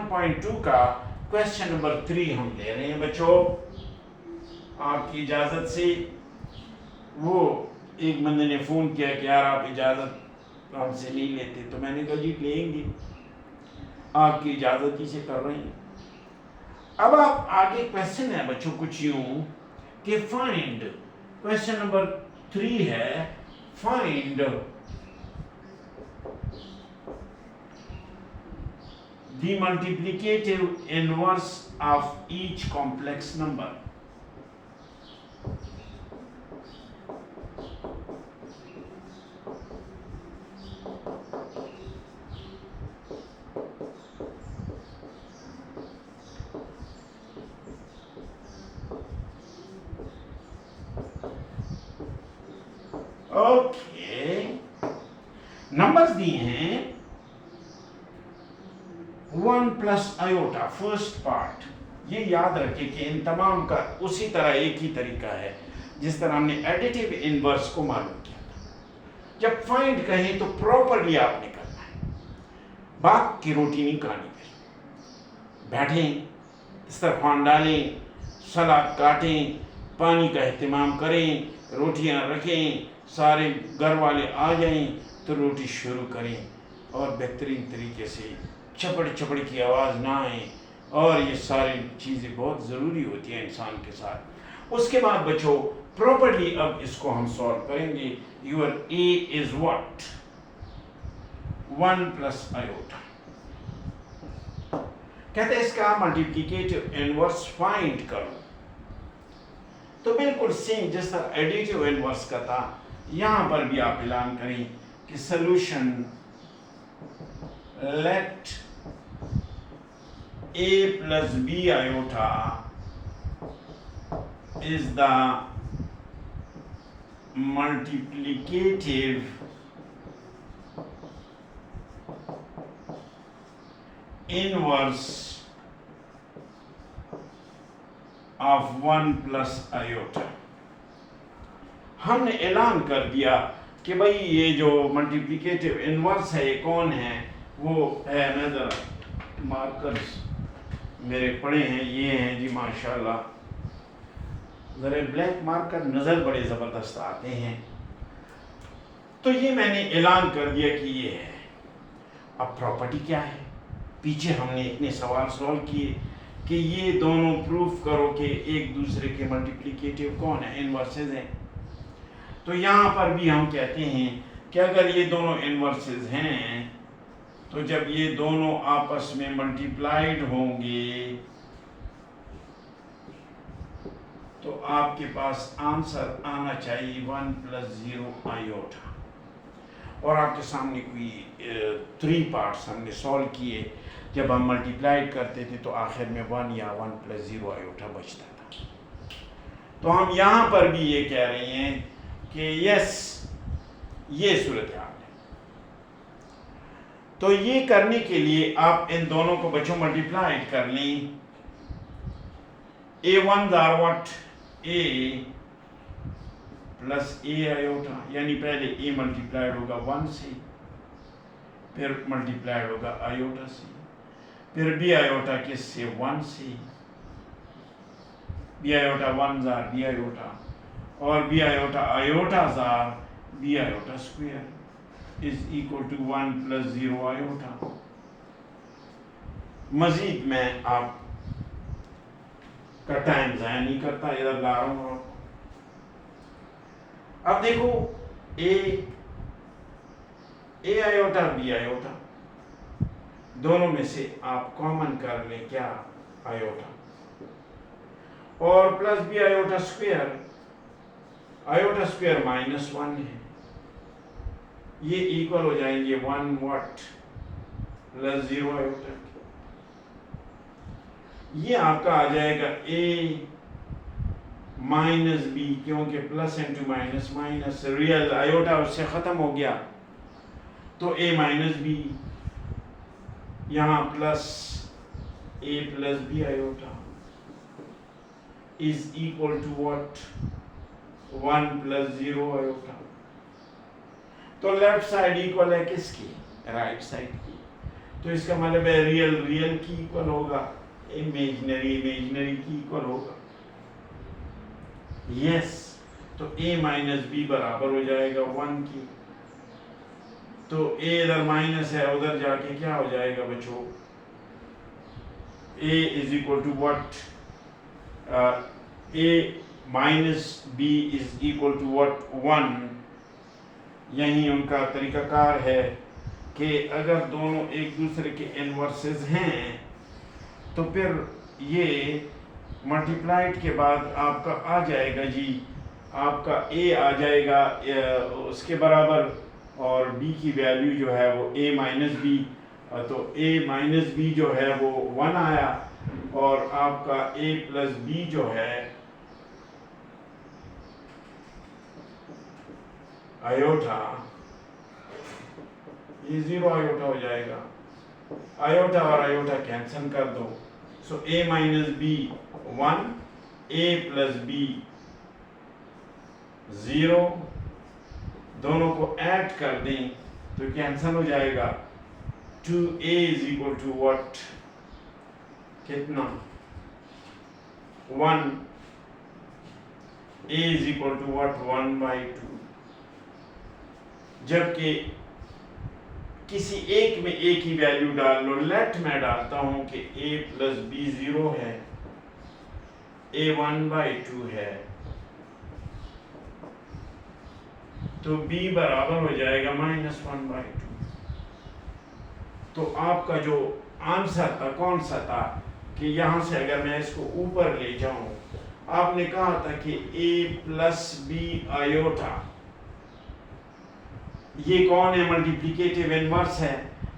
1.2 का question number 3 हम ले रहे हैं बच्चों। आपकी इजाज़त से वो एक बंदे ने फ़ोन किया कि यार आप इजाज़त हमसे नहीं लेते, तो मैंने कहा जी लेंगे, आपकी इजाज़त ही से कर रहे हैं। अब आप आगे क्वेश्चन है बच्चों कुछ यूं कि फाइंड, क्वेश्चन नंबर 3 है find the multiplicative inverse of each complex number. Okay, numbers दिए हैं 1 प्लस आयोटा फर्स्ट पार्ट। ये याद रखें कि इन तमाम का उसी तरह एक ही तरीका है जिस तरह हमने एडिटिव इनवर्स को मालूम किया था। जब फाइंड कहें तो प्रॉपरली आपने करना है, बाग की रोटी नहीं खानी। फिर बैठें, दस्तरखान डालें, सलाद काटें, पानी का एहतमाम करें, रोटियां रखें, सारे घर वाले आ जाएं तो रोटी शुरू करें और बेहतरीन तरीके से चपड़ चपड़ की आवाज़ ना आए। और ये सारी चीज़ें बहुत ज़रूरी होती हैं इंसान के साथ। उसके बाद बच्चों प्रॉपर्ली अब इसको हम सॉल्व करेंगे। Your a is what, 1 plus iota. कहते हैं इसका मल्टीप्लिकेटिव इनवर्स फाइंड करो। तो बिल्कुल सेम जिस तरह एडिटिव इनवर्स का था, यहाँ पर भी आप ऐलान करें कि solution let a plus b iota is the multiplicative inverse of 1 plus iota। हमने ऐलान कर दिया कि भाई ये जो मल्टीप्लिकेटिव इनवर्स है ये कौन है, वो है, मैं ज़रा मार्कर्स मेरे पड़े हैं, ये हैं जी माशाल्लाह, ज़रा ब्लैक मार्कर नज़र बड़े ज़बरदस्त आते हैं। तो ये मैंने ऐलान कर दिया कि ये है। अब प्रॉपर्टी क्या है, पीछे हमने इतने सवाल सॉल्व किए कि ये दोनों प्रूफ करो कि एक दूसरे के मल्टीप्लिकेटिव कौन है, इनवर्सेस हैं। तो यहाँ पर भी हम कहते हैं कि अगर ये दोनों इनवर्सेस हैं तो जब ये दोनों आपस में मल्टीप्लाइड होंगे तो आपके पास आंसर आना चाहिए 1 प्लस 0 आयोटा। और आपके सामने कोई 3 पार्ट्स हमने सॉल्व किए, जब हम मल्टीप्लाइड करते थे तो आखिर में 1 या 1 प्लस 0 आयोटा बचता था। तो हम यहाँ पर भी ये कह रहे हैं कि यस, ये सूरत हाल है। तो ये करने के लिए आप इन दोनों को बच्चों मल्टीप्लाइड कर लें। a1 are what, a plus a iota, यानी पहले a मल्टीप्लाइड होगा 1 से, फिर मल्टीप्लाइड होगा आयोटा से, फिर b आयोटा किससे, 1 से, b आयोटा 1 जार b आयोटा, और b आयोटा आयोटा जार b iota square is equal to 1 plus 0 iota. मजीद मैं आप का टाइम ज़ाया नहीं करता, इधर ला रहा हूँ। अब देखो ए आयोटा बी आयोटा, दोनों में से आप कॉमन कर लें क्या, आयोटा, और plus b iota square, iota square -1 है, ये इक्वल हो जाएंगे 1 व्हाट प्लस 0 आयोटा। ये आपका आ जाएगा a माइनस बी, क्योंकि plus into minus minus, real iota उससे ख़त्म हो गया तो a माइनस बी, यहाँ plus a plus b iota is equal to what, 1 plus 0 iota. तो लेफ्ट साइड इक्वल है किसकी, राइट साइड की। तो इसका मतलब है रियल रियल की इक्वल होगा, इमेजिनरी इमेजिनरी की इक्वल होगा। यस, तो a माइनस बी बराबर हो जाएगा 1 की। तो a इधर माइनस है, उधर जाके क्या हो जाएगा बच्चों, a is equal to what, a minus b is equal to what 1। यही उनका तरीकाकार है कि अगर दोनों एक दूसरे के इनवर्सेस हैं तो फिर ये मल्टीप्लाइड के बाद आपका आ जाएगा जी, आपका a आ जाएगा उसके बराबर, और b की वैल्यू जो है वो a माइनस बी, तो a माइनस बी जो है वो 1 आया, और आपका a प्लस बी जो है आयोटा, ये 0 आयोटा हो जाएगा। आयोटा और आयोटा कैंसिल कर दो, so a minus b 1, a plus b 0, दोनों को ऐड कर दें तो कैंसिल हो जाएगा। 2a is equal to what, कितना 1, a is equal to what 1/2। जबकि किसी एक में a की वैल्यू डाल लो, लेट मैं डालता हूं कि a प्लस बी 0 है, a 1/2 है, तो b बराबर हो जाएगा -1/2। तो आपका जो आंसर था कौन सा था कि यहां से अगर मैं इसको ऊपर ले जाऊं, आपने कहा था कि a प्लस बी आयोटा, ये कौन है, मल्टीप्लिकेटिव इनवर्स है।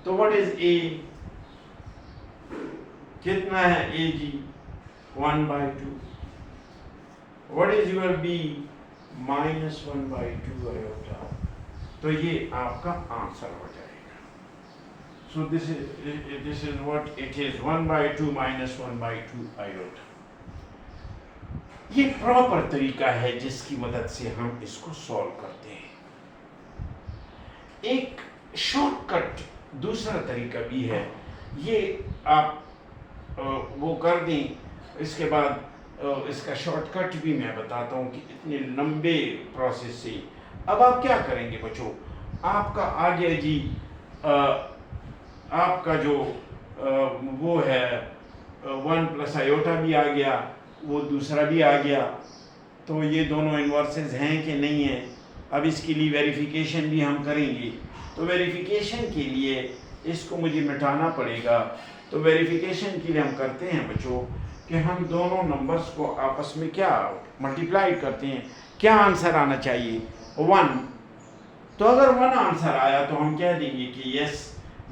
तो व्हाट इज a, कितना है a जी 1/2। What is your b, -1/2 iota. तो ये आपका आंसर हो जाएगा। So this is what it is, 1/2 -1/2 iota. ये प्रॉपर तरीका है जिसकी मदद से हम इसको सॉल्व करते हैं। एक शॉर्टकट दूसरा तरीका भी है, ये आप वो कर दें, इसके बाद इसका शॉर्टकट भी मैं बताता हूँ कि इतने लंबे प्रोसेस से। अब आप क्या करेंगे बच्चों, आपका आ गया जी आपका जो वो है 1 प्लस आयोटा भी आ गया, वो दूसरा भी आ गया, तो ये दोनों इन्वर्सेस हैं कि नहीं है। अब इसके लिए वेरिफिकेशन भी हम करेंगे, तो वेरिफिकेशन के लिए इसको मुझे मिटाना पड़ेगा। तो वेरिफिकेशन के लिए हम करते हैं बच्चों कि हम दोनों नंबर्स को आपस में क्या मल्टीप्लाई करते हैं, क्या आंसर आना चाहिए 1। तो अगर 1 आंसर आया तो हम कह देंगे कि यस,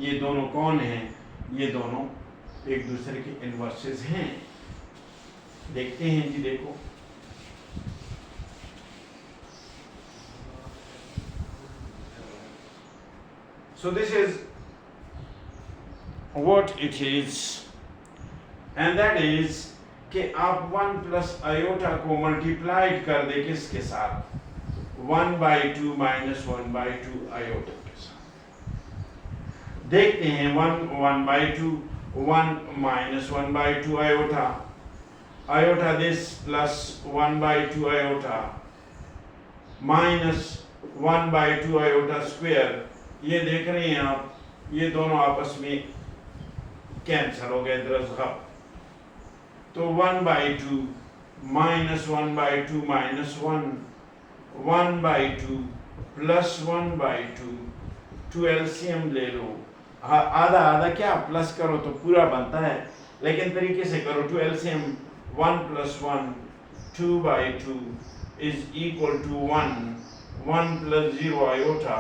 ये दोनों कौन हैं, ये दोनों एक दूसरे के इनवर्सेस हैं। देखते हैं जी, देखो so this is what it is, and that is कि आप 1 प्लस आयोटा को मल्टीप्लाइड कर दे किसके साथ, 1/2 -1/2 आयोटा के साथ। देखते हैं 1/2, 1 -1/2 iota, iota this plus 1/2 iota minus 1/2 iota square. ये देख रहे हैं आप, ये दोनों आपस में कैंसिल हो गए दरअसल। तो 1/2 -1/2 -1, 1/2 प्लस 1/2, 2 एलसीएम ले लो, आधा आधा क्या प्लस करो तो पूरा बनता है, लेकिन तरीके से करो 2 LCM 1 + 1 2/2 is equal to 1, 1 + 0 iota.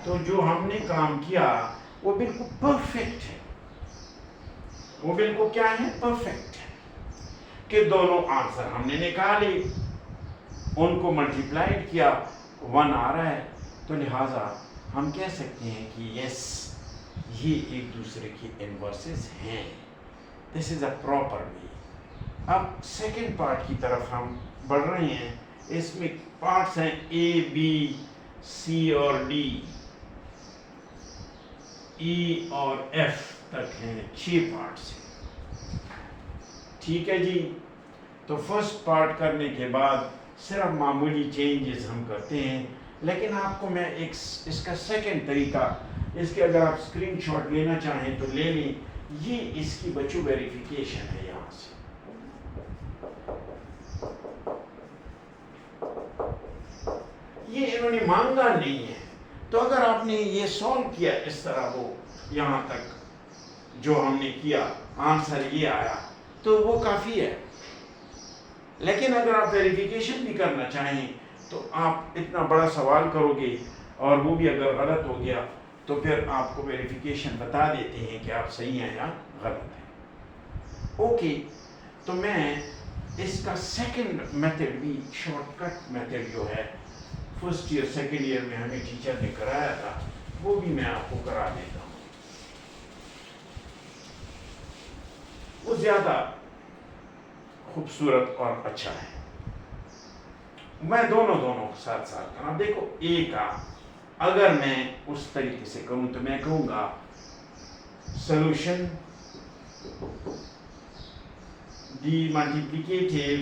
तो जो हमने काम किया वो बिल्कुल परफेक्ट है, वो बिल्कुल क्या है, परफेक्ट है कि दोनों आंसर हमने निकाले, उनको मल्टीप्लाइड किया, 1 आ रहा है, तो लिहाजा हम कह सकते हैं कि यस, ये एक दूसरे के इनवर्सेस हैं। This is a proper way. अब सेकंड पार्ट की तरफ हम बढ़ रहे हैं। इसमें पार्ट्स हैं A, B, C और D, E और F। तक हैं 6 पार्ट्स हैं। ठीक है जी। तो फर्स्ट पार्ट करने के बाद सिर्फ मामूली चेंजेस हम करते हैं, लेकिन आपको मैं एक इसका सेकंड तरीका, इसके अगर आप स्क्रीनशॉट लेना चाहें तो ले लें। ये इसकी बच्चों वेरिफिकेशन है। यहाँ से ये इन्होंने मांगा नहीं है, तो अगर आपने ये सॉल्व किया इस तरह, वो यहाँ तक जो हमने किया आंसर ये आया, तो वो काफ़ी है। लेकिन अगर आप वेरिफिकेशन भी करना चाहें तो आप इतना बड़ा सवाल करोगे और वो भी अगर गलत हो गया तो फिर आपको वेरिफिकेशन बता देते हैं कि आप सही हैं या गलत हैं। ओके, तो मैं इसका सेकंड मेथड भी, शॉर्टकट मेथड जो है फर्स्ट ईयर सेकंड ईयर में हमें टीचर ने कराया था, वो भी मैं आपको करा देता हूँ। वो ज़्यादा खूबसूरत और अच्छा है। मैं दोनों के साथ साथ करना। देखो, ए का अगर मैं उस तरीके से करूं तो मैं कहूंगा solution the multiplicative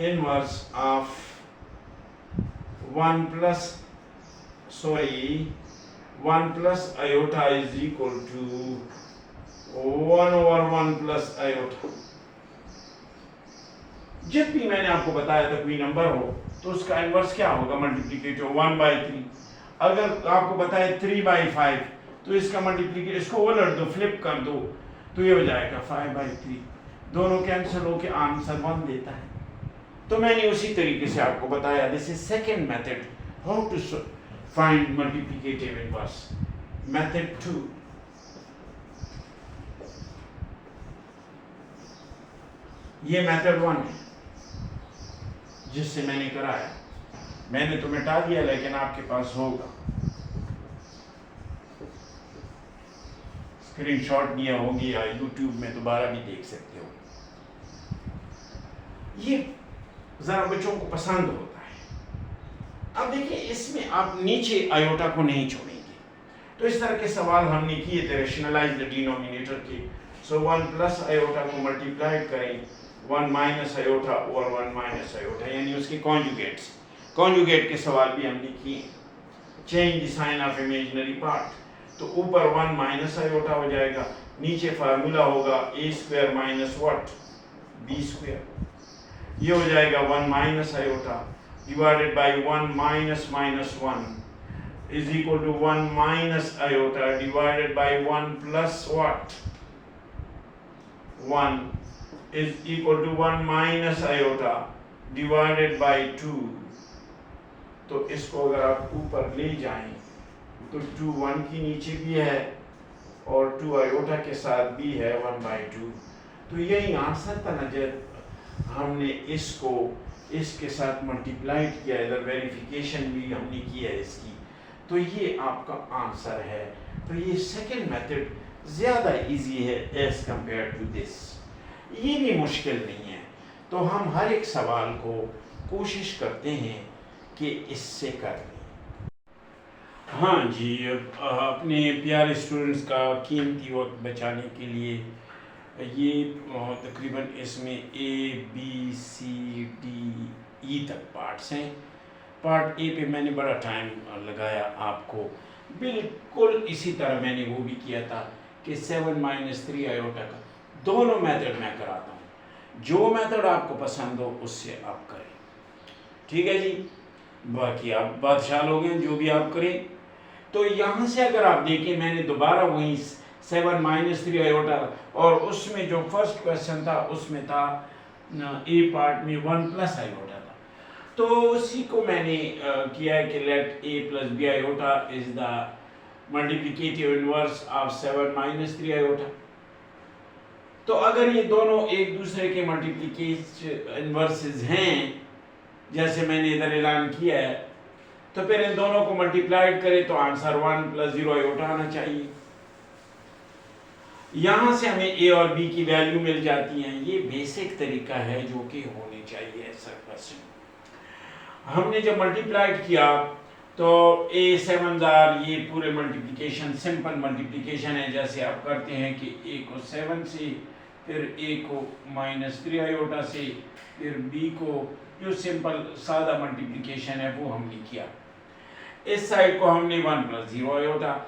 inverse of 1 plus iota is equal to 1/1 plus iota. जब भी मैंने आपको बताया था कोई नंबर हो तो उसका इनवर्स क्या होगा, मल्टीप्लिकेटिव 1/3। अगर आपको बताया 3/5 तो इसका मल्टीप्लिकेटिव, इसको उलट दो, फ्लिप कर दो, तो ये हो जाएगा 5/3। दोनों कैंसिल होके आंसर 1 देता है। तो मैंने उसी तरीके से आपको बताया, this is second method how to find multiplicative inverse. Method 2, ये मेथड 1 है जिससे मैंने कराया। मैंने तो मिटा दिया लेकिन आपके पास होगा, स्क्रीनशॉट दिया होगी या यूट्यूब में दोबारा भी देख सकते हो। ये जरा बच्चों को पसंद होता है। अब देखिए, इसमें आप नीचे आयोटा को नहीं छोड़ेंगे। तो इस तरह के सवाल हमने किए थे, रैशनलाइज द डिनोमिनेटर के। सो 1 प्लस आयोटा को मल्टीप्लाई करें 1 माइनस आयोटा और 1 माइनस आयोटा, यानी उसके कॉन्जुगेट के सवाल भी हमने किए। Change the sign of imaginary part, तो ऊपर 1 माइनस आयोटा हो जाएगा, नीचे फार्मूला होगा a square minus what, b square. ये हो जाएगा 1 minus iota divided by 1 minus 1 is equal to 1 minus iota divided by 1 plus what, 1 is equal to 1 minus iota divided by 2। तो इसको अगर आप ऊपर ले जाएं तो 2 1 की नीचे भी है और 2 आयोटा के साथ भी है 1/2। तो यही आंसर था ना, जब हमने इसको इसके साथ मल्टीप्लाइड किया, इधर वेरिफिकेशन भी हमने किया इसकी, तो ये आपका आंसर है। तो ये सेकंड मेथड ज़्यादा इजी है एज कंपेयर टू दिस। ये भी मुश्किल नहीं है। तो हम हर एक सवाल को कोशिश करते हैं कि इससे कर लें। हाँ जी, अपने प्यारे स्टूडेंट्स का कीमती वक्त बचाने के लिए ये तकरीबन इसमें ABCDE तक पार्ट्स हैं। पार्ट ए पे मैंने बड़ा टाइम लगाया आपको, बिल्कुल इसी तरह मैंने वो भी किया था कि 7 - 3 आयोटा का दोनों मेथड मैं कराता हूँ। जो मेथड आपको पसंद हो उससे आप करें, ठीक है जी। बाकी आप बादशाह लोग हैं, जो भी आप करें। तो यहाँ से अगर आप देखें, मैंने दोबारा वही 7 - 3 आयोटा, और उसमें जो फर्स्ट क्वेश्चन था उसमें था ए पार्ट में 1 प्लस आयोटा था, तो उसी को मैंने किया है कि let a plus b iota is the multiplicative inverse of 7 - 3 iota. तो अगर ये दोनों एक दूसरे के मल्टीप्लिकेटिव इनवर्सेस हैं, जैसे मैंने इधर ऐलान किया है, तो फिर इन दोनों को मल्टीप्लाइड करें तो आंसर 1 + 0 आयोटा आना चाहिए। यहाँ से हमें ए और बी की वैल्यू मिल जाती हैं। ये बेसिक तरीका है जो कि होनी चाहिए ऐसा क्वेश्चन। हमने जब मल्टीप्लाइड किया तो a7 ये पूरे मल्टीप्लिकेशन सिंपल मल्टीप्लिकेशन है, जैसे आप करते हैं कि a को 7 से, फिर a को -3 आयोटा से, फिर b को, जो सिंपल सादा मल्टीप्लिकेशन है वो हमने किया। इस साइड को हमने 1 + 0 आयोटा,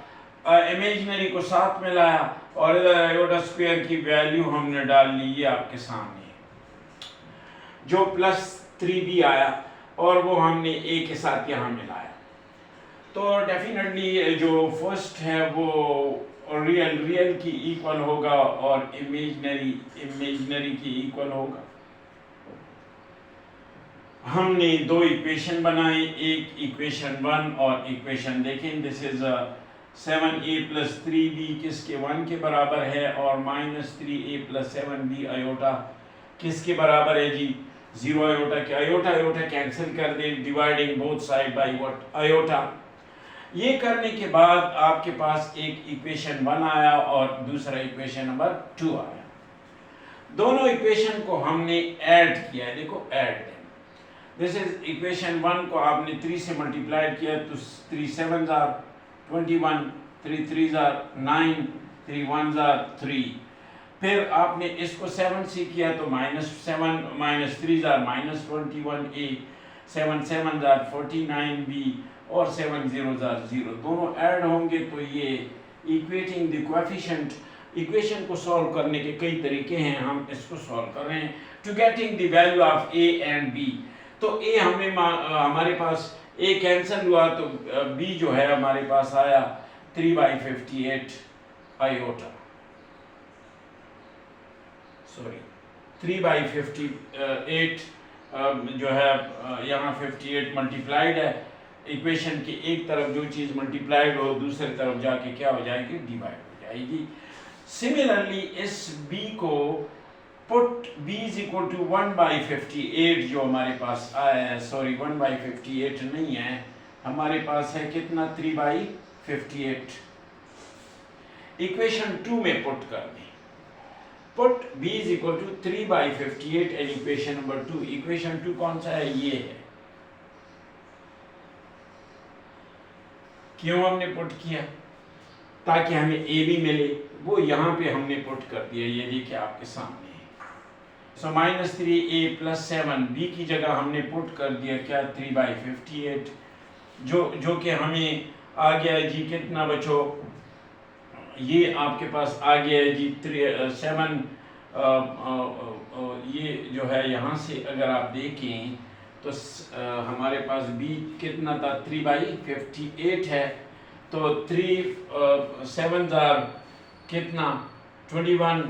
इमेजिनरी को साथ में लाया और इधर आयोटा स्क्वायर की वैल्यू हमने डाल ली, ये आपके सामने जो +3b आया और वो हमने a के साथ यहाँ मिलाया। तो डेफिनेटली जो फर्स्ट है वो रियल की इक्वल होगा और इमेजिनरी की इक्वल होगा। हमने दो इक्वेशन बनाई, एक इक्वेशन 1 और इक्वेशन देखें, दिस इज 7a + 3b किसके 1 के बराबर है और -3a + 7b आयोटा किसके बराबर है जी 0 आयोटा के। आयोटा कैंसिल कर दे, dividing both side by what iota. ये करने के बाद आपके पास एक इक्वेशन 1 आया और दूसरा इक्वेशन नंबर 2 आया। दोनों इक्वेशन को हमने ऐड किया है, देखो ऐड, दिस इज इक्वेशन 1 को आपने 3 से मल्टीप्लाई किया तो 3 7s are 21, 3 3s are 9, 3 1s are 3। फिर आपने इसको 7 से किया तो -7 -3s are -21a, 7 7s are 49b और 7 0s are 0। दोनों ऐड होंगे तो ये इक्वेटिंग द कोएफिशिएंट। इक्वेशन को सॉल्व करने के कई तरीके हैं, हम इसको सॉल्व कर रहे हैं to getting the value of a and b। तो a हमारे पास a कैंसिल हुआ तो b जो है हमारे पास आया 3/58 आयोटा, सॉरी 3/58 जो है यहाँ 58 मल्टीप्लाइड है। इक्वेशन की एक तरफ जो चीज़ मल्टीप्लाइड हो दूसरी तरफ जाके क्या हो जाएगी, डिवाइड हो जाएगी। सिमिलरली इस b को पुट b = 1/58 जो हमारे पास आया है, सॉरी 1/58 नहीं है, हमारे पास है कितना 3/58। इक्वेशन 2 में पुट कर दें, put b = 3/58 and equation number 2। Equation 2 कौन सा है, ये है। क्यों हमने पुट किया, ताकि हमें a भी मिले, वो यहाँ पे हमने पुट कर दिया, ये देखिए आपके सामने है। सो -3a + 7b की जगह हमने पुट कर दिया क्या 3/58, जो कि हमें आ गया जी कितना बचो, ये आपके पास आ गया है जी 7 ये जो है यहाँ से अगर आप देखें तो हमारे पास b कितना था 3/58 है, तो 3 7s are कितना 21,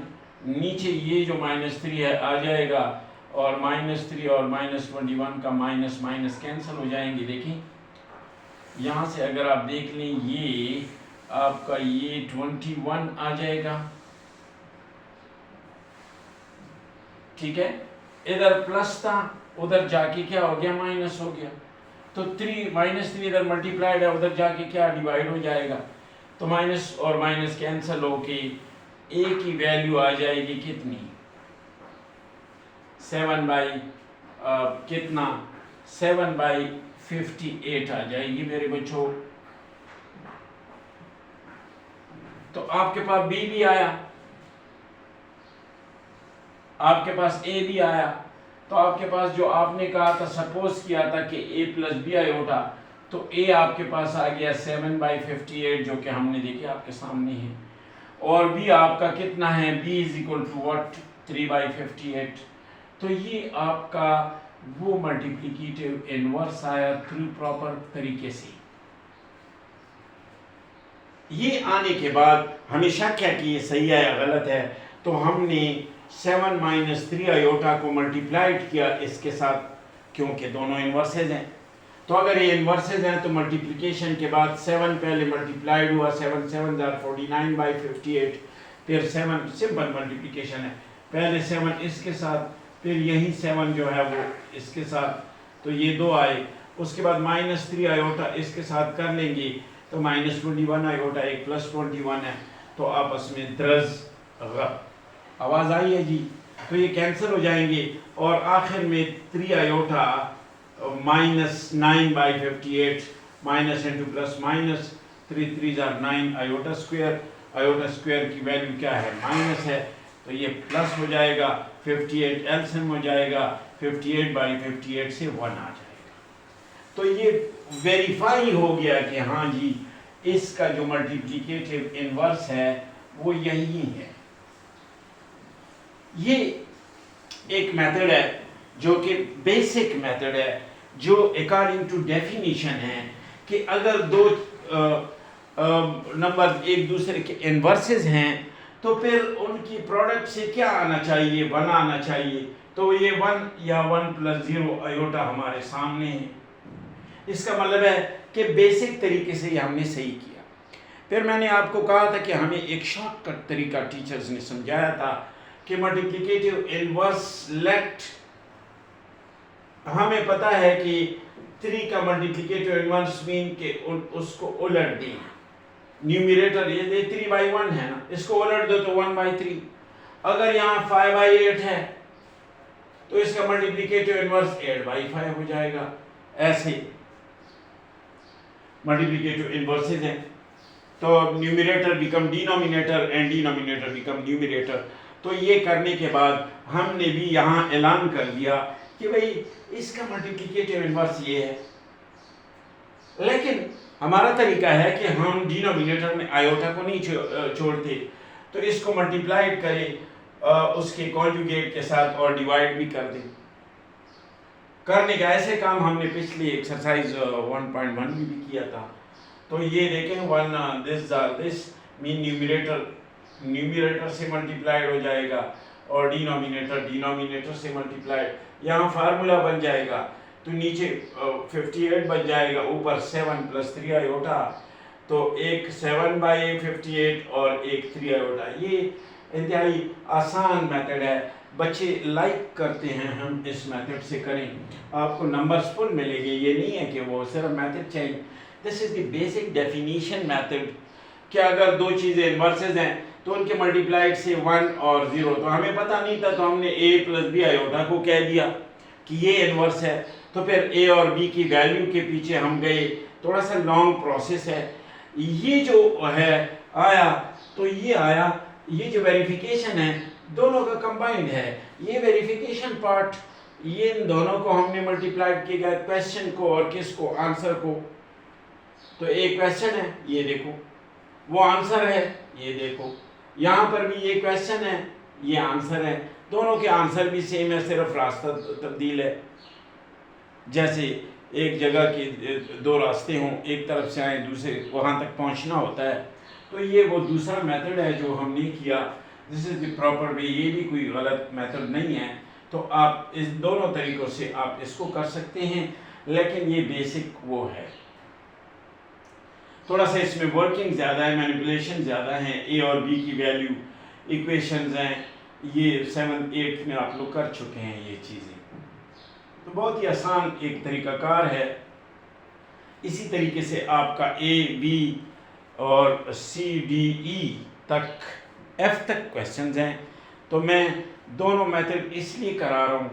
नीचे ये जो -3 है आ जाएगा और -3 और -21 का माइनस कैंसिल हो जाएंगे। देखिए यहाँ से अगर आप देख लें ये आपका ये 21 आ जाएगा, ठीक है। इधर प्लस था, उधर जाके क्या हो गया, माइनस हो गया। तो -3 इधर मल्टीप्लाइड है, उधर जाके क्या डिवाइड हो जाएगा, तो माइनस और माइनस कैंसिल होके a की वैल्यू आ जाएगी कितनी 7 बाई 58 आ जाएगी मेरे बच्चों। तो आपके पास b भी आया, आपके पास a भी आया, तो आपके पास जो आपने कहा था, सपोज किया था कि a + b आयोटा, तो a आपके पास आ गया 7/58 जो कि हमने देखे आपके सामने है, और b आपका कितना है, b = what 3/58। तो ये आपका वो मल्टीप्लिकेटिव इनवर्स आया थ्रू प्रॉपर तरीके से। ये आने के बाद हमें शक है कि ये सही है या गलत है, तो हमने 7 - 3 आयोटा को मल्टीप्लाइड किया इसके साथ, क्योंकि दोनों इन्वर्सेज हैं। तो अगर ये इन्वर्सेज हैं तो मल्टीप्लिकेशन के बाद 7 पहले मल्टीप्लाइड हुआ, 7 7s are 49/58, फिर 7 सिंपल मल्टीप्लिकेशन है, पहले 7 इसके साथ, फिर यही 7 जो है वो इसके साथ, तो ये 2 आए। उसके बाद -3 आयोटा इसके साथ कर लेंगे तो -21 आयोटा, एक +21 है, तो आपस में द्रज आवाज़ आई है जी, तो ये कैंसिल हो जाएंगे और आखिर में 3 iota -9/58 minus into plus minus, 3 3 jar 9 iota square की वैल्यू क्या है, माइनस है, तो ये प्लस हो जाएगा, 58 एलसीएम हो जाएगा, 58/58 से 1 आ जाएगा। तो ये वेरीफाई हो गया कि हाँ जी इसका जो मल्टीप्लिकेटिव इनवर्स है वो यही है। ये एक मेथड है जो कि बेसिक मेथड है, जो अकॉर्डिंग टू डेफिनेशन है कि अगर दो नंबर एक दूसरे के इनवर्सेस हैं तो फिर उनकी प्रोडक्ट से क्या आना चाहिए, 1 आना चाहिए। तो ये 1 या 1 + 0 आयोटा हमारे सामने है। इसका मतलब है कि बेसिक तरीके से ये हमने सही किया। फिर मैंने आपको कहा था कि हमें एक शॉर्टकट तरीका टीचर्स ने समझाया था कि मल्टीप्लिकेटिव इनवर्स लेट, हमें पता है कि 3 का मल्टीप्लिकेटिव इनवर्स मीन के उसको उलट दें। न्यूमरेटर ये 3/1 है ना, इसको उलट दो तो 1/3। अगर यहाँ 5/8 है तो इसका मल्टीप्लिकेटिव इनवर्स 8/5 हो जाएगा। ऐसे मल्टीप्लिकेटिव इनवर्सेस हैं, तो numerator become denominator and denominator become numerator. तो ये करने के बाद हमने भी यहाँ ऐलान कर दिया कि भाई इसका मल्टीप्लिकेटिव इनवर्स ये है, लेकिन हमारा तरीका है कि हम डिनोमिनेटर में आयोटा को नहीं छोड़ते, तो इसको मल्टीप्लाइड करें उसके कॉन्जुगेट के साथ और डिवाइड भी कर दें। करने का ऐसे काम हमने पिछली एक्सरसाइज 1.1 में भी किया था। तो ये देखें 1 दिस मीन न्यूमरेटर से मल्टीप्लाइड हो जाएगा और डिनोमिनेटर से मल्टीप्लाइड, यहाँ फार्मूला बन जाएगा। तो नीचे 58 बन जाएगा, ऊपर 7 + 3 आयोटा, तो एक 7/58 और एक 3 आयोटा। ये इंतहाई आसान मेथड है, बच्चे लाइक करते हैं हम इस मेथड से करें, आपको नंबर्स फुल मिलेंगे। ये नहीं है कि वो सिर्फ मेथड चाहिए। This is the basic definition method कि अगर दो चीज़ें इनवर्सेस हैं तो उनके मल्टीप्लाइड से 1 और 0, तो हमें पता नहीं था तो हमने a + b आयोटा को कह दिया कि ये इनवर्स है। तो फिर a और b की वैल्यू के पीछे हम गए, थोड़ा सा लॉन्ग प्रोसेस है। ये जो है आया, तो ये आया, ये जो वेरिफिकेशन है दोनों का कंबाइंड है। ये वेरिफिकेशन पार्ट, ये इन दोनों को हमने मल्टीप्लाइड किया गया, क्वेश्चन को और किसको, आंसर को। तो एक क्वेश्चन है, ये देखो, वो आंसर है, ये देखो, यहाँ पर भी ये क्वेश्चन है, ये आंसर है। दोनों के आंसर भी सेम है, सिर्फ रास्ता तब्दील है। जैसे एक जगह के दो रास्ते हों, एक तरफ से आए दूसरे वहाँ तक पहुँचना होता है। तो ये वो दूसरा मेथड है जो हमने किया, this is the proper way. ये भी कोई गलत मेथड नहीं है। तो आप इस दोनों तरीक़ों से आप इसको कर सकते हैं, लेकिन ये बेसिक वो है। थोड़ा सा इसमें वर्किंग ज़्यादा है, मैनिपुलेशन ज़्यादा है। ए और बी की वैल्यू इक्वेशंस हैं, ये 7th 8th में आप लोग कर चुके हैं ये चीज़ें। तो बहुत ही आसान एक तरीक़ाकार है। इसी तरीके से आपका ए बी और सी डी ई तक, एफ तक क्वेश्चंस हैं। तो मैं दोनों मेथड इसलिए करा रहा हूँ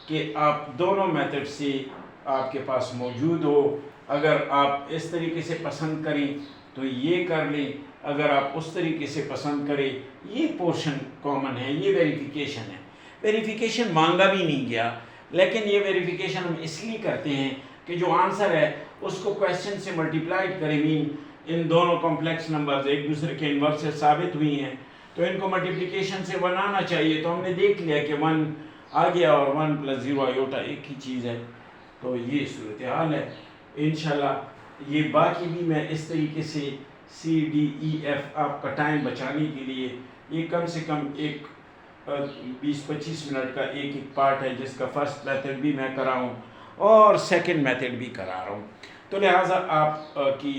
कि आप दोनों मेथड से आपके पास मौजूद हो। अगर आप इस तरीके से पसंद करें तो ये कर लें, अगर आप उस तरीके से पसंद करें, ये पोर्शन कॉमन है, ये वेरिफिकेशन है। वेरिफिकेशन मांगा भी नहीं गया, लेकिन ये वेरिफिकेशन हम इसलिए करते हैं कि जो आंसर है उसको क्वेश्चन से मल्टीप्लाइड करें। मीन इन दोनों कॉम्प्लेक्स नंबर्स एक दूसरे के इनवर्स से साबित हुई हैं, तो इनको मल्टीप्लिकेशन से 1 आना चाहिए। तो हमने देख लिया कि 1 आ गया और 1 + 0 आयोटा एक ही चीज़ है। तो ये सूरत हाल है। इंशाल्लाह ये बाकी भी मैं इस तरीके से सी डी ई एफ आपका टाइम बचाने के लिए, ये कम से कम एक 20-25 मिनट का एक एक पार्ट है, जिसका फर्स्ट मेथड भी मैं कराऊँ और सेकंड मेथड भी करा रहा हूँ। तो लिहाजा आप की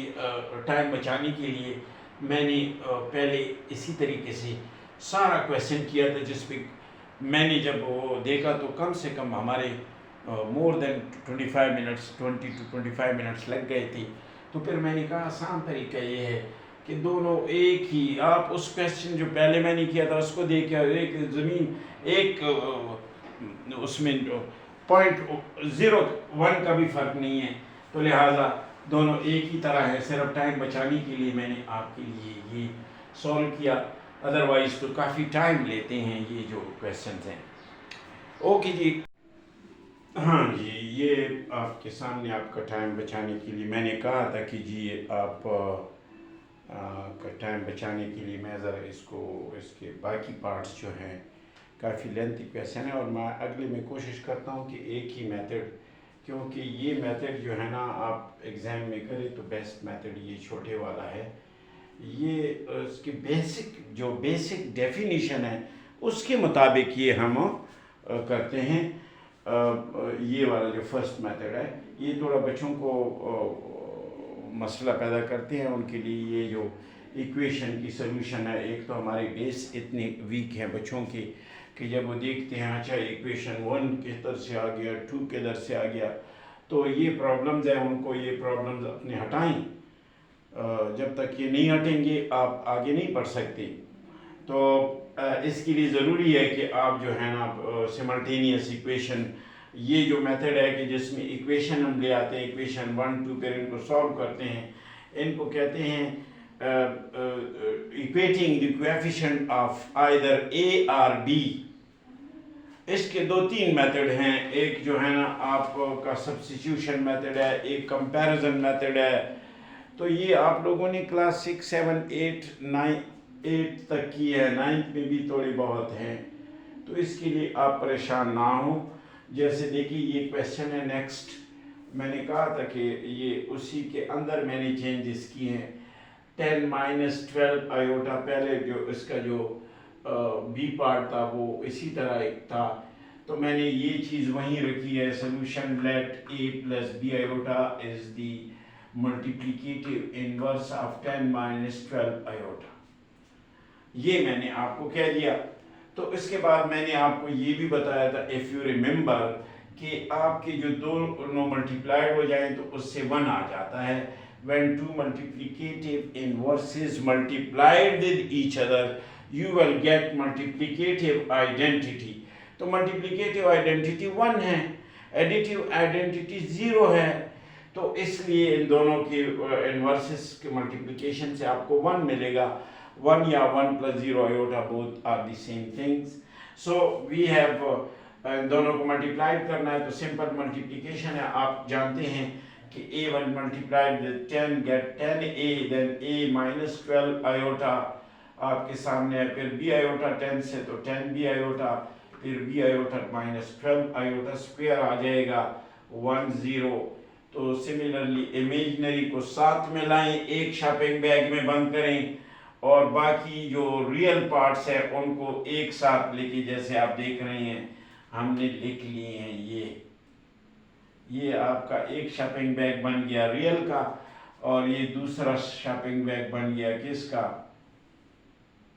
टाइम बचाने के लिए मैंने पहले इसी तरीके से सारा क्वेश्चन किया था, जिस पे मैंने जब वो देखा तो कम से कम हमारे more than 25 minutes 20 to 25 minutes लग गए थे। तो फिर मैंने कहा आसान तरीका ये है कि दोनों एक ही, आप उस क्वेश्चन जो पहले मैंने किया था उसको देख कर एक ज़मीन एक उसमें 0.01 का भी फ़र्क नहीं है। तो लिहाजा दोनों एक ही तरह है, सिर्फ टाइम बचाने के लिए मैंने आपके लिए ये सॉल्व किया, अदरवाइज तो काफ़ी टाइम लेते हैं ये जो क्वेश्चंस हैं। ओके जी, हाँ जी, ये आपके सामने आपका टाइम बचाने के लिए मैंने कहा था कि जी आप का टाइम बचाने के लिए मैं ज़रा इसके बाकी पार्ट्स जो हैं काफ़ी लेंथी क्वेश्चन है, और मैं अगले में कोशिश करता हूँ कि एक ही मेथड, क्योंकि ये मेथड जो है ना आप एग्ज़ाम में करें तो बेस्ट मेथड ये छोटे वाला है। ये उसकी बेसिक डेफिनेशन है उसके मुताबिक ये हम करते हैं। ये वाला जो फर्स्ट मेथड है ये थोड़ा बच्चों को मसला पैदा करते हैं, उनके लिए ये जो इक्वेशन की सलूशन है, एक तो हमारे बेस इतने वीक हैं बच्चों के कि जब वो देखते हैं अच्छा इक्वेशन 1 किधर से आ गया, 2 किधर से आ गया, तो ये प्रॉब्लम्स हैं, उनको ये प्रॉब्लम्स अपने हटाएं। जब तक ये नहीं हटेंगे आप आगे नहीं बढ़ सकते। तो इसके लिए ज़रूरी है कि आप जो है ना सिमल्टेनियस इक्वेशन, ये जो मेथड है कि जिसमें इक्वेशन हम ले आते हैं, इक्वेशन 1 2 फिर इनको सॉल्व करते हैं, इनको कहते हैं equating the coefficient of either a और बी। इसके 2-3 मेथड हैं, एक जो है ना आपका सब्स्टिट्यूशन मेथड है, एक कंपैरिजन मेथड है। तो ये आप लोगों ने क्लास 6 7 8 9 8 तक की है, 9th में भी थोड़ी बहुत हैं, तो इसके लिए आप परेशान ना हो। जैसे देखिए ये क्वेश्चन है नेक्स्ट, मैंने कहा था कि ये उसी के अंदर मैंने चेंजेस किए हैं। 10 माइनस 12 आयोटा, पहले जो इसका जो बी पार्ट था वो इसी तरह एक था, तो मैंने ये चीज़ वहीं रखी है। Solution let a plus b iota is the multiplicative inverse of 10 minus 12 iota, ये मैंने आपको कह दिया। तो इसके बाद मैंने आपको ये भी बताया था, इफ़ यू रिमेंबर, कि आपके जो दोनों मल्टीप्लाइड हो जाएं तो उससे 1 आ जाता है। when two multiplicative inverses multiplied with each other you will get multiplicative identity। तो multiplicative identity 1 है, additive identity 0 है, तो इसलिए इन दोनों के इन्वर्सेस के मल्टीप्लिकेशन से आपको 1 मिलेगा। 1 या 1 plus 0 iota both are the same things, so we have दोनों को मल्टीप्लाइड करना है तो सिंपल मल्टीप्लिकेशन है। आप जानते हैं कि a1 multiplied with 10 get 10a, then a minus 12 iota आपके सामने है, फिर b iota 10 से तो 10b iota, फिर b iota minus 12 iota square आ जाएगा 1 0। तो सिमिलरली इमेजिनरी को साथ में लाएं, एक शॉपिंग बैग में बंद करें, और बाकी जो रियल पार्ट्स है उनको एक साथ लेके, जैसे आप देख रहे हैं हमने लिख लिए हैं, ये आपका एक शॉपिंग बैग बन गया रियल का, और ये दूसरा शॉपिंग बैग बन गया किसका,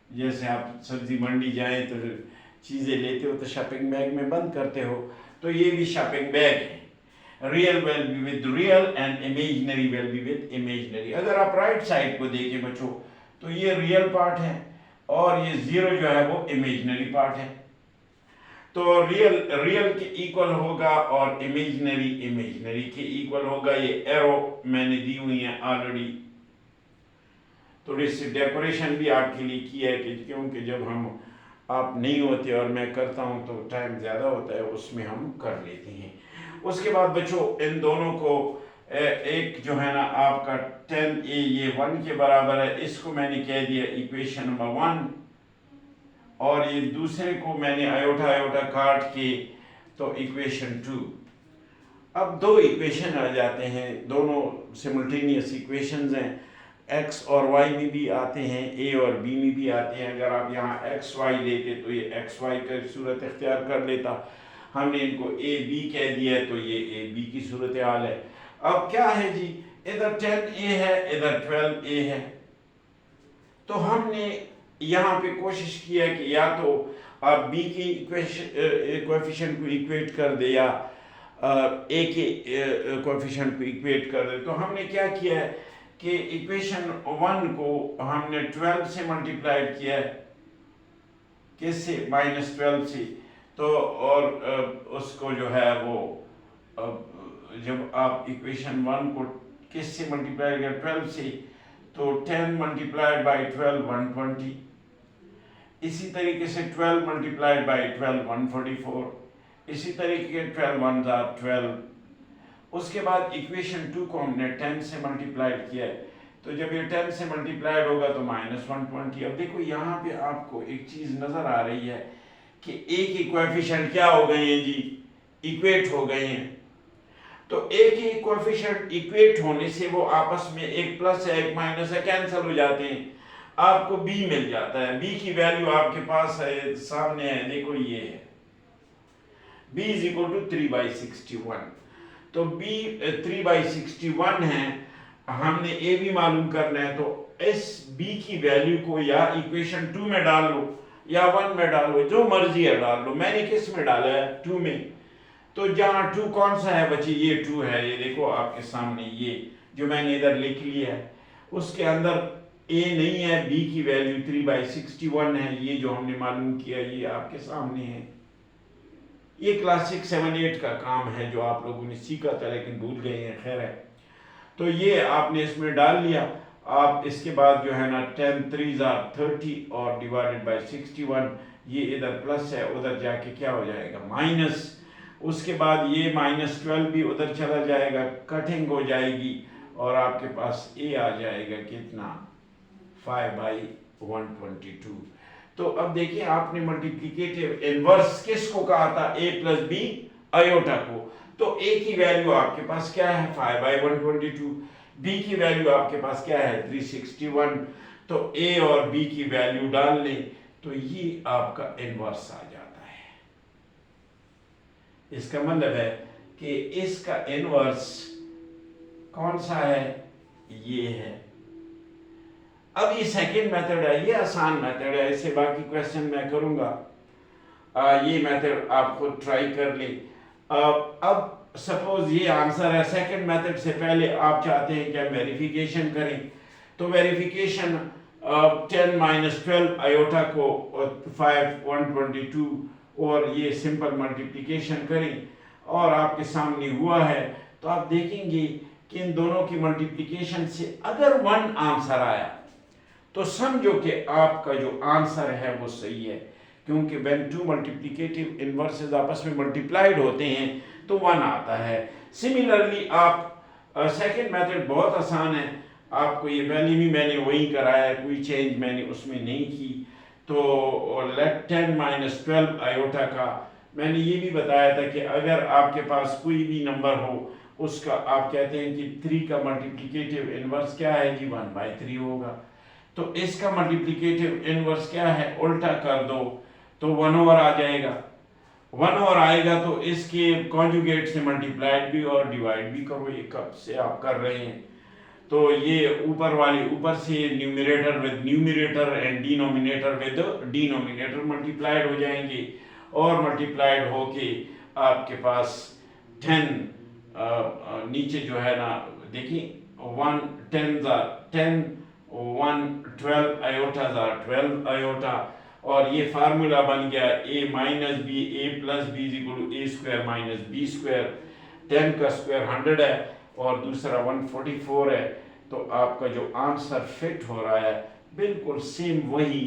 जैसे आप सब्जी मंडी जाएं तो चीज़ें लेते हो तो शॉपिंग बैग में बंद करते हो, तो ये भी शॉपिंग बैग है। Real will be with real and imaginary will be with imaginary. अगर आप राइट साइड को देखें बच्चों तो ये रियल पार्ट है और ये 0 जो है वो इमेजिनरी पार्ट है। तो रियल के इक्वल होगा और इमेजिनरी के इक्वल होगा। ये एरो मैंने दी हुई है ऑलरेडी, थोड़ी सी डेकोरेशन भी आपके लिए की है कि क्योंकि जब हम आप नहीं होते और मैं करता हूँ तो टाइम ज़्यादा होता है, उसमें हम कर लेते हैं। उसके बाद बच्चों इन दोनों को एक जो है ना आपका 10a ये 1 के बराबर है, इसको मैंने कह दिया इक्वेशन नंबर 1, और ये दूसरे को मैंने आयोटा काट के तो इक्वेशन 2। अब 2 इक्वेशन आ जाते हैं, दोनों सिमल्टेनियस इक्वेशंस हैं, x और y में भी आते हैं, a और b में भी आते हैं। अगर आप यहाँ x y लेते तो ये x y का सूरत इख्तियार कर लेता, हमने इनको a b कह दिया है तो ये a b की सूरत हाल है। अब क्या है जी, इधर 10a है इधर 12a है, तो हमने यहाँ पे कोशिश किया कि या तो आप b की कोएफिशिएंट को इक्वेट कर दे या a के कोएफिशिएंट को इक्वेट कर दे। तो हमने क्या किया है कि इक्वेशन 1 को हमने 12 से मल्टीप्लाइड किया है, किससे, -12 से। तो और उसको जो है वो जब आप इक्वेशन 1 को किससे मल्टीप्लाई किया 12 से, तो 10 मल्टीप्लाइड बाई 12 120, इसी तरीके से 12 मल्टीप्लाइड बाई 12 144, इसी तरीके के 12 1 12। उसके बाद इक्वेशन 2 को हमने 10 से मल्टीप्लाइड किया है, तो जब ये 10 से मल्टीप्लाइड होगा तो -120। अब देखो यहाँ पे आपको एक चीज़ नज़र आ रही है कि एक ही कोएफिशिएंट क्या हो गए हैं जी, इक्वेट हो गए हैं। तो एक ही कोएफिशिएंट इक्वेट होने से वो आपस में एक प्लस है एक माइनस है कैंसिल हो जाते हैं, आपको b मिल जाता है। b की वैल्यू आपके पास है, सामने है, देखो ये है b इज इक्वल टू 3/61। तो b 3/61 है, हमने a भी मालूम करना है, तो इस b की वैल्यू को या इक्वेशन 2 में डाल लो या 1 में डालो, जो मर्जी है डाल लो। मैंने किस में डाला है, 2 में। तो जहाँ 2 कौन सा है बच्चे, ये 2 है, ये देखो आपके सामने, ये जो मैंने इधर लिख लिया है, उसके अंदर a नहीं है, b की वैल्यू 3/61 है, ये जो हमने मालूम किया ये आपके सामने है। ये क्लास 6 7 8 का काम है जो आप लोगों ने सीखा था लेकिन भूल गए हैं, खैर है। तो ये आपने इसमें डाल लिया। आप इसके बाद जो है ना 10 3 30 और डिवाइडेड बाय 61, ये इधर प्लस है, उधर जाके क्या हो जाएगा माइनस। उसके बाद ये -12 भी उधर चला जाएगा, कटिंग हो जाएगी और आपके पास a आ जाएगा कितना 5/122। तो अब देखिए आपने मल्टीप्लिकेटिव इनवर्स किसको कहा था, a + b आयोटा को। तो a की वैल्यू आपके पास क्या है 5/122, b की वैल्यू आपके पास क्या है 361। तो a और b की वैल्यू डाल लें तो ये आपका इनवर्स आ जाता है। इसका मतलब है कि इसका इनवर्स कौन सा है, ये है। अब ये सेकंड मेथड है, ये आसान मेथड है, इससे बाकी क्वेश्चन मैं करूंगा। ये मेथड आप खुद ट्राई कर ले। अब सपोज ये आंसर है, सेकंड मेथड से पहले आप चाहते हैं कि हम वेरिफिकेशन करें, तो वेरिफिकेशन 10 - 12 आयोटा को 5/122 और ये सिंपल मल्टीप्लिकेशन करें और आपके सामने हुआ है। तो आप देखेंगे कि इन दोनों की मल्टीप्लिकेशन से अगर 1 आंसर आया तो समझो कि आपका जो आंसर है वो सही है, क्योंकि व्हेन 2 मल्टीप्लिकेटिव इनवर्सेस आपस में मल्टीप्लाइड होते हैं तो 1 आता है। सिमिलरली आप सेकंड मेथड बहुत आसान है, आपको ये पहले भी मैंने वही कराया है, कोई चेंज मैंने उसमें नहीं की। तो लेट 10 - 12 आयोटा का मैंने ये भी बताया था कि अगर आपके पास कोई भी नंबर हो उसका आप कहते हैं कि 3 का मल्टीप्लिकेटिव इनवर्स क्या है जी 1/3 होगा। तो इसका मल्टीप्लिकेटिव इनवर्स क्या है, उल्टा कर दो तो 1 ओवर आ जाएगा। 1 ओवर आएगा तो इसके कॉन्जुगेट से मल्टीप्लाइड भी और डिवाइड भी करो, ये कब से आप कर रहे हैं। तो ये ऊपर वाली ऊपर से numerator with numerator and denominator with denominator multiplied हो जाएंगे और मल्टीप्लाइड होके आपके पास 10 नीचे जो है ना देखिए 1 10 1 12 आयोटा 12 आयोटा और ये फार्मूला बन गया a - b a + b = a² - b²। 10 का स्क्वायर 100 है और दूसरा 144 है। तो आपका जो आंसर फिट हो रहा है बिल्कुल सेम वही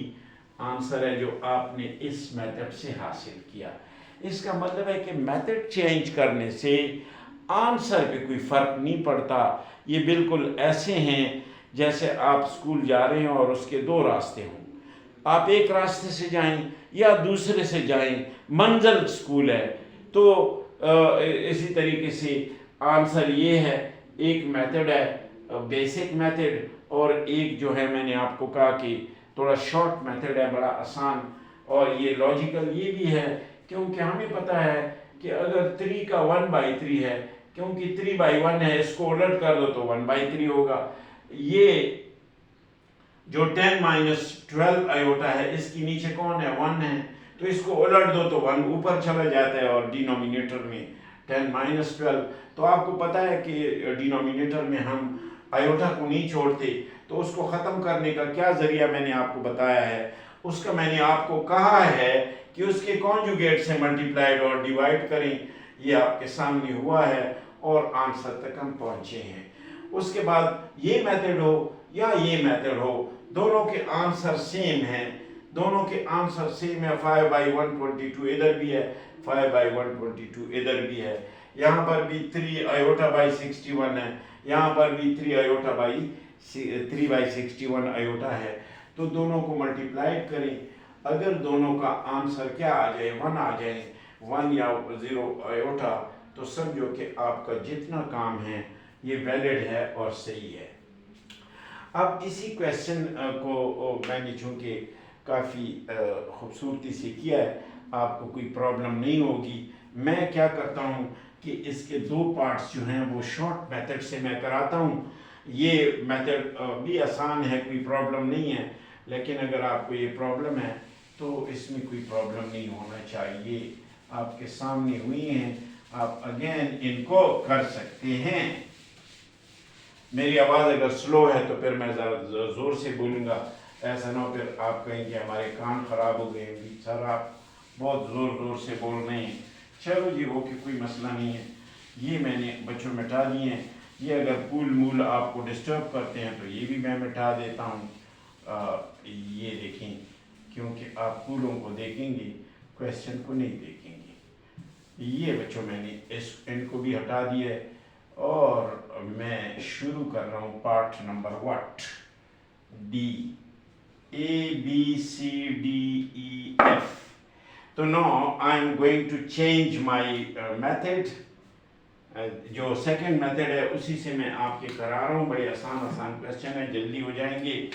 आंसर है जो आपने इस मेथड से हासिल किया। इसका मतलब है कि मेथड चेंज करने से आंसर पे कोई फर्क नहीं पड़ता। ये बिल्कुल ऐसे हैं जैसे आप स्कूल जा रहे हैं और उसके 2 रास्ते हों, आप एक रास्ते से जाएं या दूसरे से जाएं, मंजिल स्कूल है। तो इसी तरीके से आंसर ये है, एक मेथड है बेसिक मेथड और एक जो है मैंने आपको कहा कि थोड़ा शॉर्ट मेथड है, बड़ा आसान। और ये लॉजिकल ये भी है क्योंकि हमें पता है कि अगर 3 का 1/3 है, क्योंकि 3/1 है, इसको उलट कर दो तो 1/3 होगा। ये जो 10 - 12 आयोटा है इसकी नीचे कौन है 1 है, तो इसको उलट दो तो 1 ऊपर चला जाता है और डिनोमिनेटर में 10 - 12। तो आपको पता है कि डिनोमिनेटर में हम आयोटा को नहीं छोड़ते, तो उसको ख़त्म करने का क्या ज़रिया मैंने आपको बताया है, उसका मैंने आपको कहा है कि उसके कॉन्जुगेट से मल्टीप्लाइड और डिवाइड करें। ये आपके सामने हुआ है और आंसर तक हम पहुँचे हैं। उसके बाद ये मेथड हो या ये मेथड हो, दोनों के आंसर सेम हैं, दोनों के आंसर सेम है। 5/122 इधर भी है, 5/122 इधर भी है, यहाँ पर भी 3/61 है, यहाँ पर भी 3/61 आयोटा है। तो दोनों को मल्टीप्लाइड करें, अगर दोनों का आंसर क्या आ जाए, 1 आ जाए, 1 या 0 आयोटा, तो समझो कि आपका जितना काम है ये वैलिड है और सही है। अब इसी क्वेश्चन को मैंने चूँकि काफ़ी खूबसूरती से किया है, आपको कोई प्रॉब्लम नहीं होगी। मैं क्या करता हूँ कि इसके 2 पार्ट्स जो हैं वो शॉर्ट मेथड से मैं कराता हूँ। ये मेथड भी आसान है, कोई प्रॉब्लम नहीं है, लेकिन अगर आपको ये प्रॉब्लम है तो इसमें कोई प्रॉब्लम नहीं होना चाहिए। आपके सामने हुई हैं, आप अगेन इनको कर सकते हैं। मेरी आवाज़ अगर स्लो है तो फिर मैं ज़रा ज़ोर से बोलूँगा, ऐसा ना हो फिर आप कहेंगे हमारे कान ख़राब हो गए, सर आप बहुत ज़ोर ज़ोर से बोल रहे हैं। चलो जी, ओके, कोई मसला नहीं है। ये मैंने बच्चों मिटा दिए हैं। ये अगर पुल मूल आपको डिस्टर्ब करते हैं तो ये भी मैं मिटा देता हूँ। ये देखें, क्योंकि आप पुलों को देखेंगे, क्वेश्चन को नहीं देखेंगे। ये बच्चों मैंने इनको भी हटा दिया है और मैं शुरू कर रहा हूँ part number what, D, ABCDEF। तो now I am going to change my method. जो सेकंड मेथड है उसी से मैं आपके करा रहा हूँ। बड़े आसान आसान क्वेश्चन है, जल्दी हो जाएंगे।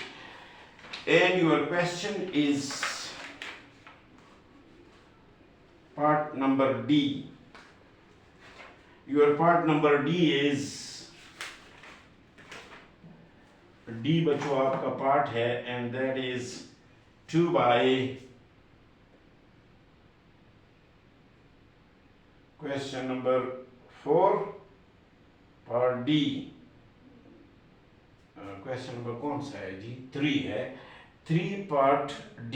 And your question is part number D. Your part number D is, D बच्चों आपका पार्ट है, and that is 2 by question number 4 part D। Question number कौन सा है जी? 3 है। 3 part D,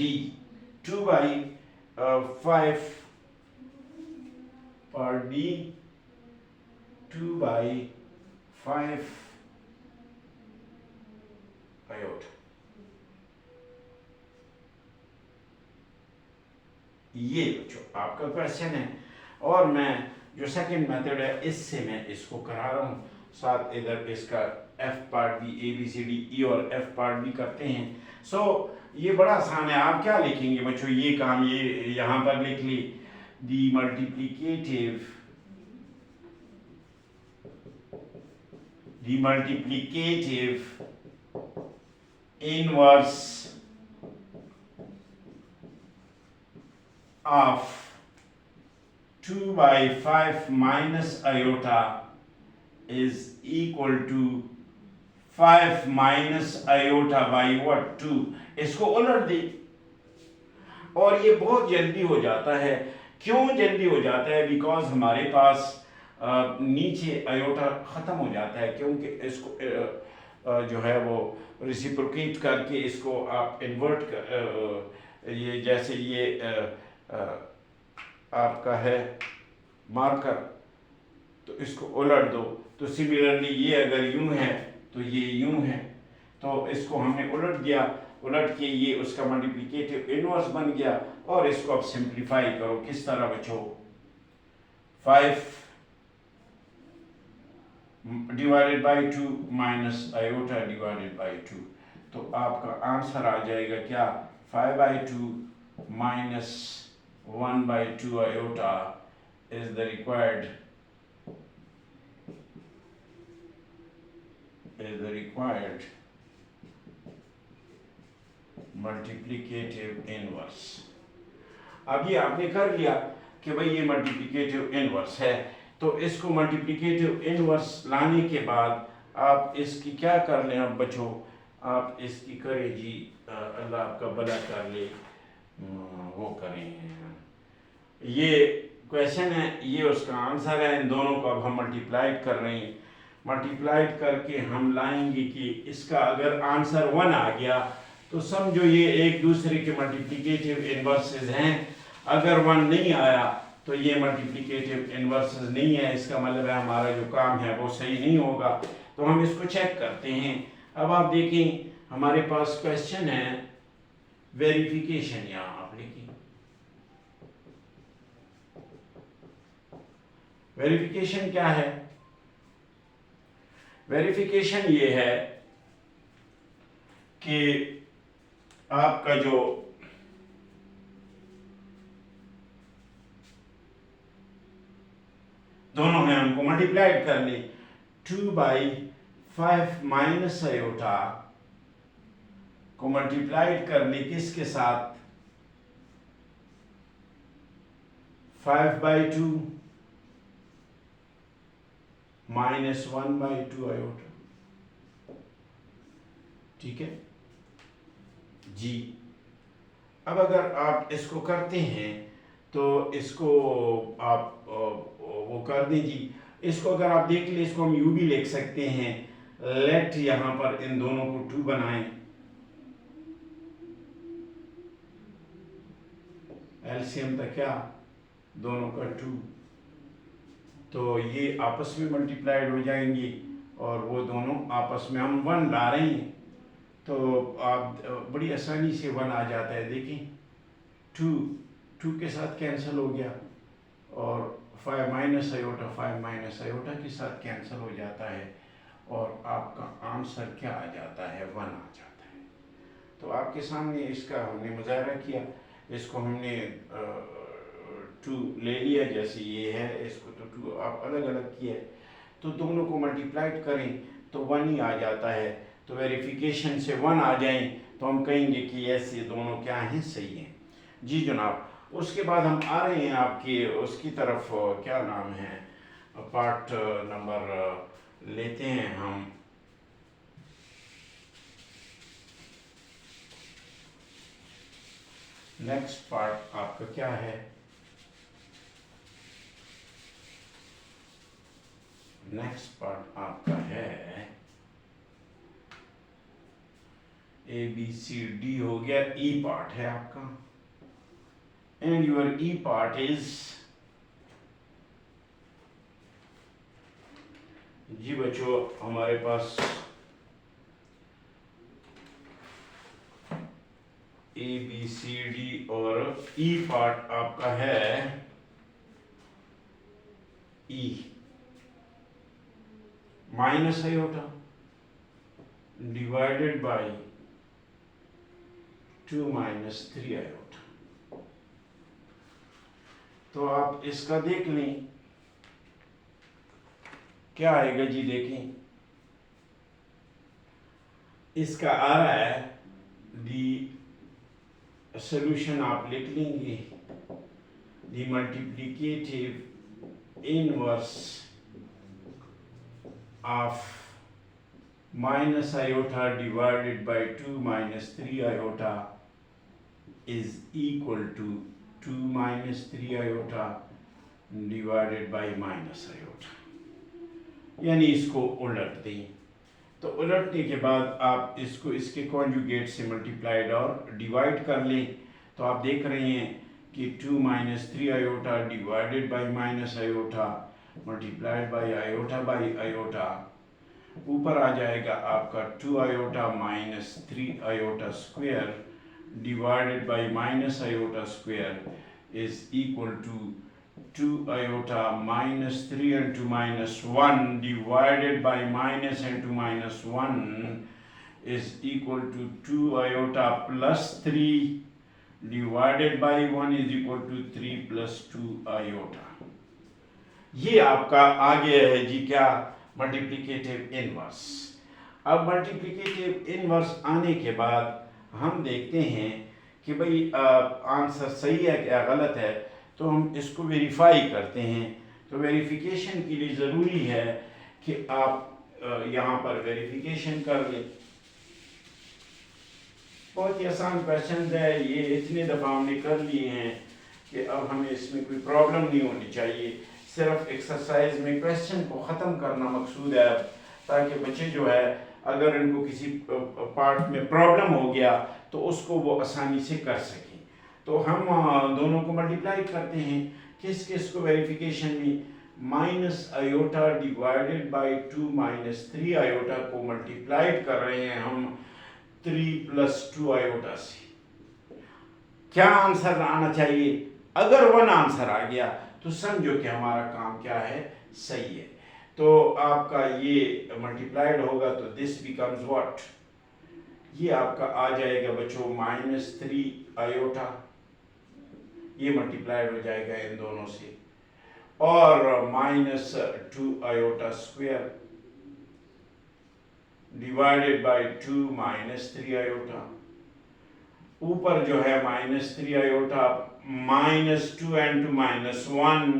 2 by 5 part D, 2 by 5 iota. ये बच्चों आपका क्वेश्चन है, और मैं जो सेकंड मेथड है इससे मैं इसको करा रहा हूँ। साथ इधर इसका F पार्ट भी, ABCDE और F पार्ट भी करते हैं। सो ये बड़ा आसान है। आप क्या लिखेंगे बच्चों? ये काम ये यहाँ पर लिख ली, दी multiplicative inverse of 2 by 5 minus iota is equal to 5 minus iota by what? 2। इसको उलट दे, और ये बहुत जल्दी हो जाता है। क्यों जल्दी हो जाता है? बिकॉज हमारे पास नीचे आयोटा ख़त्म हो जाता है, क्योंकि इसको जो है वो रेसिप्रोकेट करके इसको आप इन्वर्ट कर, ये जैसे ये आपका है मार्कर, तो इसको उलट दो। तो सिमिलरली ये अगर यूं है तो ये यूं है, तो इसको हमने उलट दिया, उलट के ये उसका मल्टीप्लिकेटिव इनवर्स बन गया। और इसको अब सिंप्लीफाई करो। किस तरह बच्चों? 5 divided by 2 minus iota divided by 2, तो आपका आंसर आ जाएगा क्या? 5/2 minus 1/2 iota is the required multiplicative inverse। अब ये आपने कर लिया कि भाई ये मल्टीप्लिकेटिव इनवर्स है, तो इसको मल्टीप्लिकेटिव इनवर्स लाने के बाद आप इसकी क्या कर लें? अब बच्चों आप इसकी करें जी, अल्लाह आपका भला कर ले, वो करें। ये क्वेश्चन है, ये उसका आंसर है। इन दोनों को अब हम मल्टीप्लाइड कर रहे हैं। मल्टीप्लाइड करके हम लाएंगे कि इसका अगर आंसर 1 आ गया तो समझो ये एक दूसरे के मल्टीप्लिकेटिव इनवर्सेस हैं। अगर 1 नहीं आया तो ये मल्टीप्लिकेटिव इनवर्सेस नहीं है, इसका मतलब है हमारा जो काम है वो सही नहीं होगा। तो हम इसको चेक करते हैं। अब आप देखें हमारे पास क्वेश्चन है वेरिफिकेशन, यहाँ आप लिखिए वेरिफिकेशन क्या है। वेरिफिकेशन ये है कि आपका जो दोनों है हमको मल्टीप्लाइड कर ले, 2/5 माइनस आयोटा को मल्टीप्लाइड कर ले किसके साथ, 5/2 माइनस 1/2 आयोटा। ठीक है जी। अब अगर आप इसको करते हैं तो इसको आप वो कर दीजिए। इसको अगर आप देख ले, इसको हम यू भी लिख सकते हैं, लेट यहां पर इन दोनों को 2 बनाएं, एलसीएम तक क्या दोनों का 2, तो ये आपस में मल्टीप्लाइड हो जाएंगी और वो दोनों आपस में हम 1 ला रहे हैं तो आप बड़ी आसानी से 1 आ जाता है। देखिए 2 के साथ कैंसिल हो गया और 5 माइनस आयोटा के साथ कैंसिल हो जाता है और आपका आंसर क्या आ जाता है, 1 आ जाता है। तो आपके सामने इसका हमने मुजाहरा किया, इसको हमने 2 ले लिया, जैसे ये है इसको तो 2 आप अलग अलग किया, तो दोनों को मल्टीप्लाइड करें तो 1 ही आ जाता है। तो वेरिफिकेशन से 1 आ जाएं तो हम कहेंगे कि ऐसे दोनों क्या हैं, सही हैं। जी जनाब। उसके बाद हम आ रहे हैं आपकी उसकी तरफ, क्या नाम है, पार्ट नंबर लेते हैं हम, नेक्स्ट पार्ट आपका क्या है, नेक्स्ट पार्ट आपका है ABCD हो गया, ई पार्ट है आपका, and your e part is, जी बच्चों हमारे पास ABCD और ई पार्ट आपका है e minus iota divided by 2 minus 3 iota. तो आप इसका देख लें क्या आएगा जी। देखें इसका आ रहा है दी सॉल्यूशन, आप लिख लेंगे the multiplicative inverse of minus iota divided by 2 minus 3 iota is equal to 2 minus 3 iota divided by minus iota, यानी इसको उलट दें। तो उलटने के बाद आप इसको इसके कॉन्जुगेट से मल्टीप्लाइड और डिवाइड कर लें तो आप देख रहे हैं कि 2 minus 3 iota divided by minus iota multiplied by iota by iota, ऊपर आ जाएगा आपका 2 iota minus 3 iota square divided by minus iota square is equal to 2 iota minus 3 into minus 1 divided by minus into minus 1 is equal to 2 iota plus 3 divided by 1 is equal to 3 plus 2 iota। ये आपका आ गया है जी क्या, multiplicative inverse. अब multiplicative inverse आने के बाद हम देखते हैं कि भाई आंसर सही है क्या गलत है, तो हम इसको वेरीफाई करते हैं। तो वेरिफिकेशन के लिए ज़रूरी है कि आप यहाँ पर वेरिफिकेशन कर लें। बहुत ही आसान क्वेश्चन है ये, इतने दफ़ा हमने कर लिए हैं कि अब हमें इसमें कोई प्रॉब्लम नहीं होनी चाहिए। सिर्फ एक्सरसाइज में क्वेश्चन को ख़त्म करना मकसूद है, ताकि बच्चे जो है अगर इनको किसी पार्ट में प्रॉब्लम हो गया तो उसको वो आसानी से कर सकें। तो हम दोनों को मल्टीप्लाई करते हैं, किस किस को वेरिफिकेशन में minus iota divided by 2 minus 3 iota को मल्टीप्लाइड कर रहे हैं हम 3 प्लस 2 आयोटा से। क्या आंसर आना चाहिए? अगर 1 आंसर आ गया तो समझो कि हमारा काम क्या है, सही है। तो आपका ये मल्टीप्लाइड होगा तो दिस बिकम्स व्हाट, ये आपका आ जाएगा बच्चों माइनस 3 आयोटा, ये मल्टीप्लाइड हो जाएगा इन दोनों से, और minus 2 iota square divided by 2 minus 3 iota. ऊपर जो है minus 3 iota minus 2 and 2 minus 1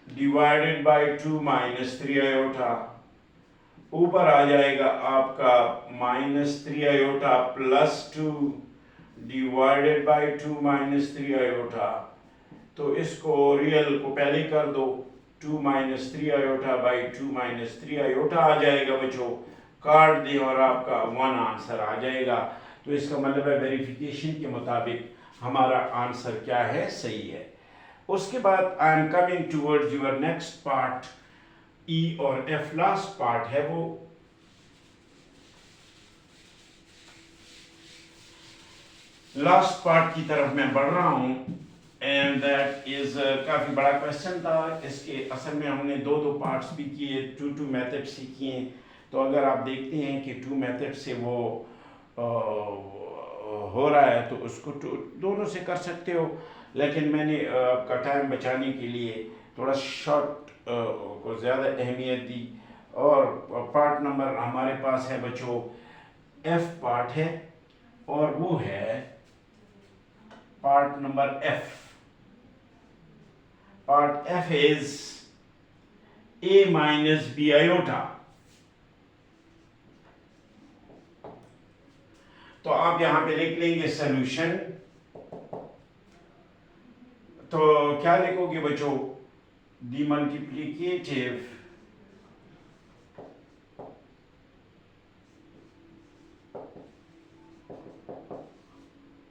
divided by 2 minus 3 iota. ऊपर आ जाएगा आपका minus 3 iota plus 2 divided by 2 minus 3 iota. तो इसको रियल को पहले कर दो, 2 minus 3 iota by 2 minus 3 iota आ जाएगा बच्चों, काट दें और आपका 1 आंसर आ जाएगा। तो इसका मतलब है वेरिफिकेशन के मुताबिक हमारा आंसर क्या है, सही है। उसके बाद I am coming towards your next part, e और एफ लास्ट पार्ट है वो। लास्ट पार्ट की तरफ मैं बढ़ रहा हूं एंड दैट इज काफ़ी बड़ा क्वेश्चन था। इसके असल में हमने दो पार्ट्स भी किए, टू मेथड से किए। तो अगर आप देखते हैं कि 2 मेथड से वो हो रहा है तो उसको दोनों से कर सकते हो, लेकिन मैंने आपका टाइम बचाने के लिए थोड़ा शॉर्ट को ज़्यादा अहमियत दी। और पार्ट नंबर हमारे पास है बच्चों, एफ पार्ट है, और वो है part number F. Part F is a minus b iota। तो आप यहां पे लिख लेंगे सॉल्यूशन। तो क्या लिखोगे बच्चों, the multiplicative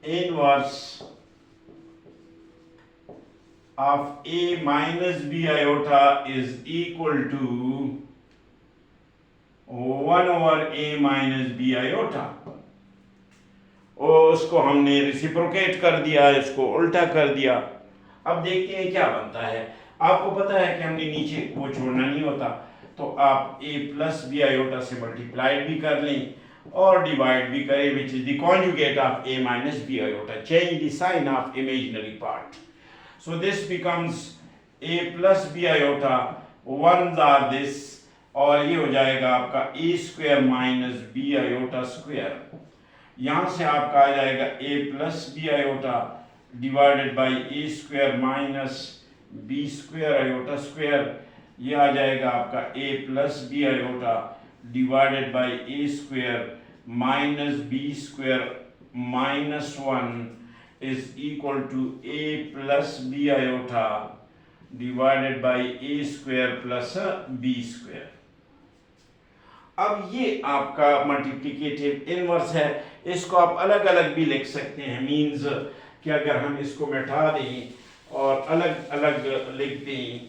inverse of a minus b iota is equal to 1 over a minus b iota। और उसको हमने रेसिप्रोकेट कर दिया, इसको उल्टा कर दिया। अब देखते हैं क्या बनता है। आपको पता है कि हमने नीचे वो छोड़ना नहीं होता, तो आप a प्लस बी आयोटा से मल्टीप्लाइड भी कर लें और डिवाइड भी करें, which is the conjugate of a minus b iota. Change the sign of imaginary part. So this becomes a plus b iota, ones are this, और ये हो जाएगा आपका a square minus b iota square। यहाँ से आपका आ जाएगा a plus b iota divided by a square minus b square iota square। ये आ जाएगा आपका a plus b iota divided by a square minus b square minus 1 is equal to a plus b iota divided by a square plus b square। अब ये आपका multiplicative inverse है। इसको आप अलग अलग भी लिख सकते हैं, मींस कि अगर हम इसको मिटा दें और अलग अलग लिख दें,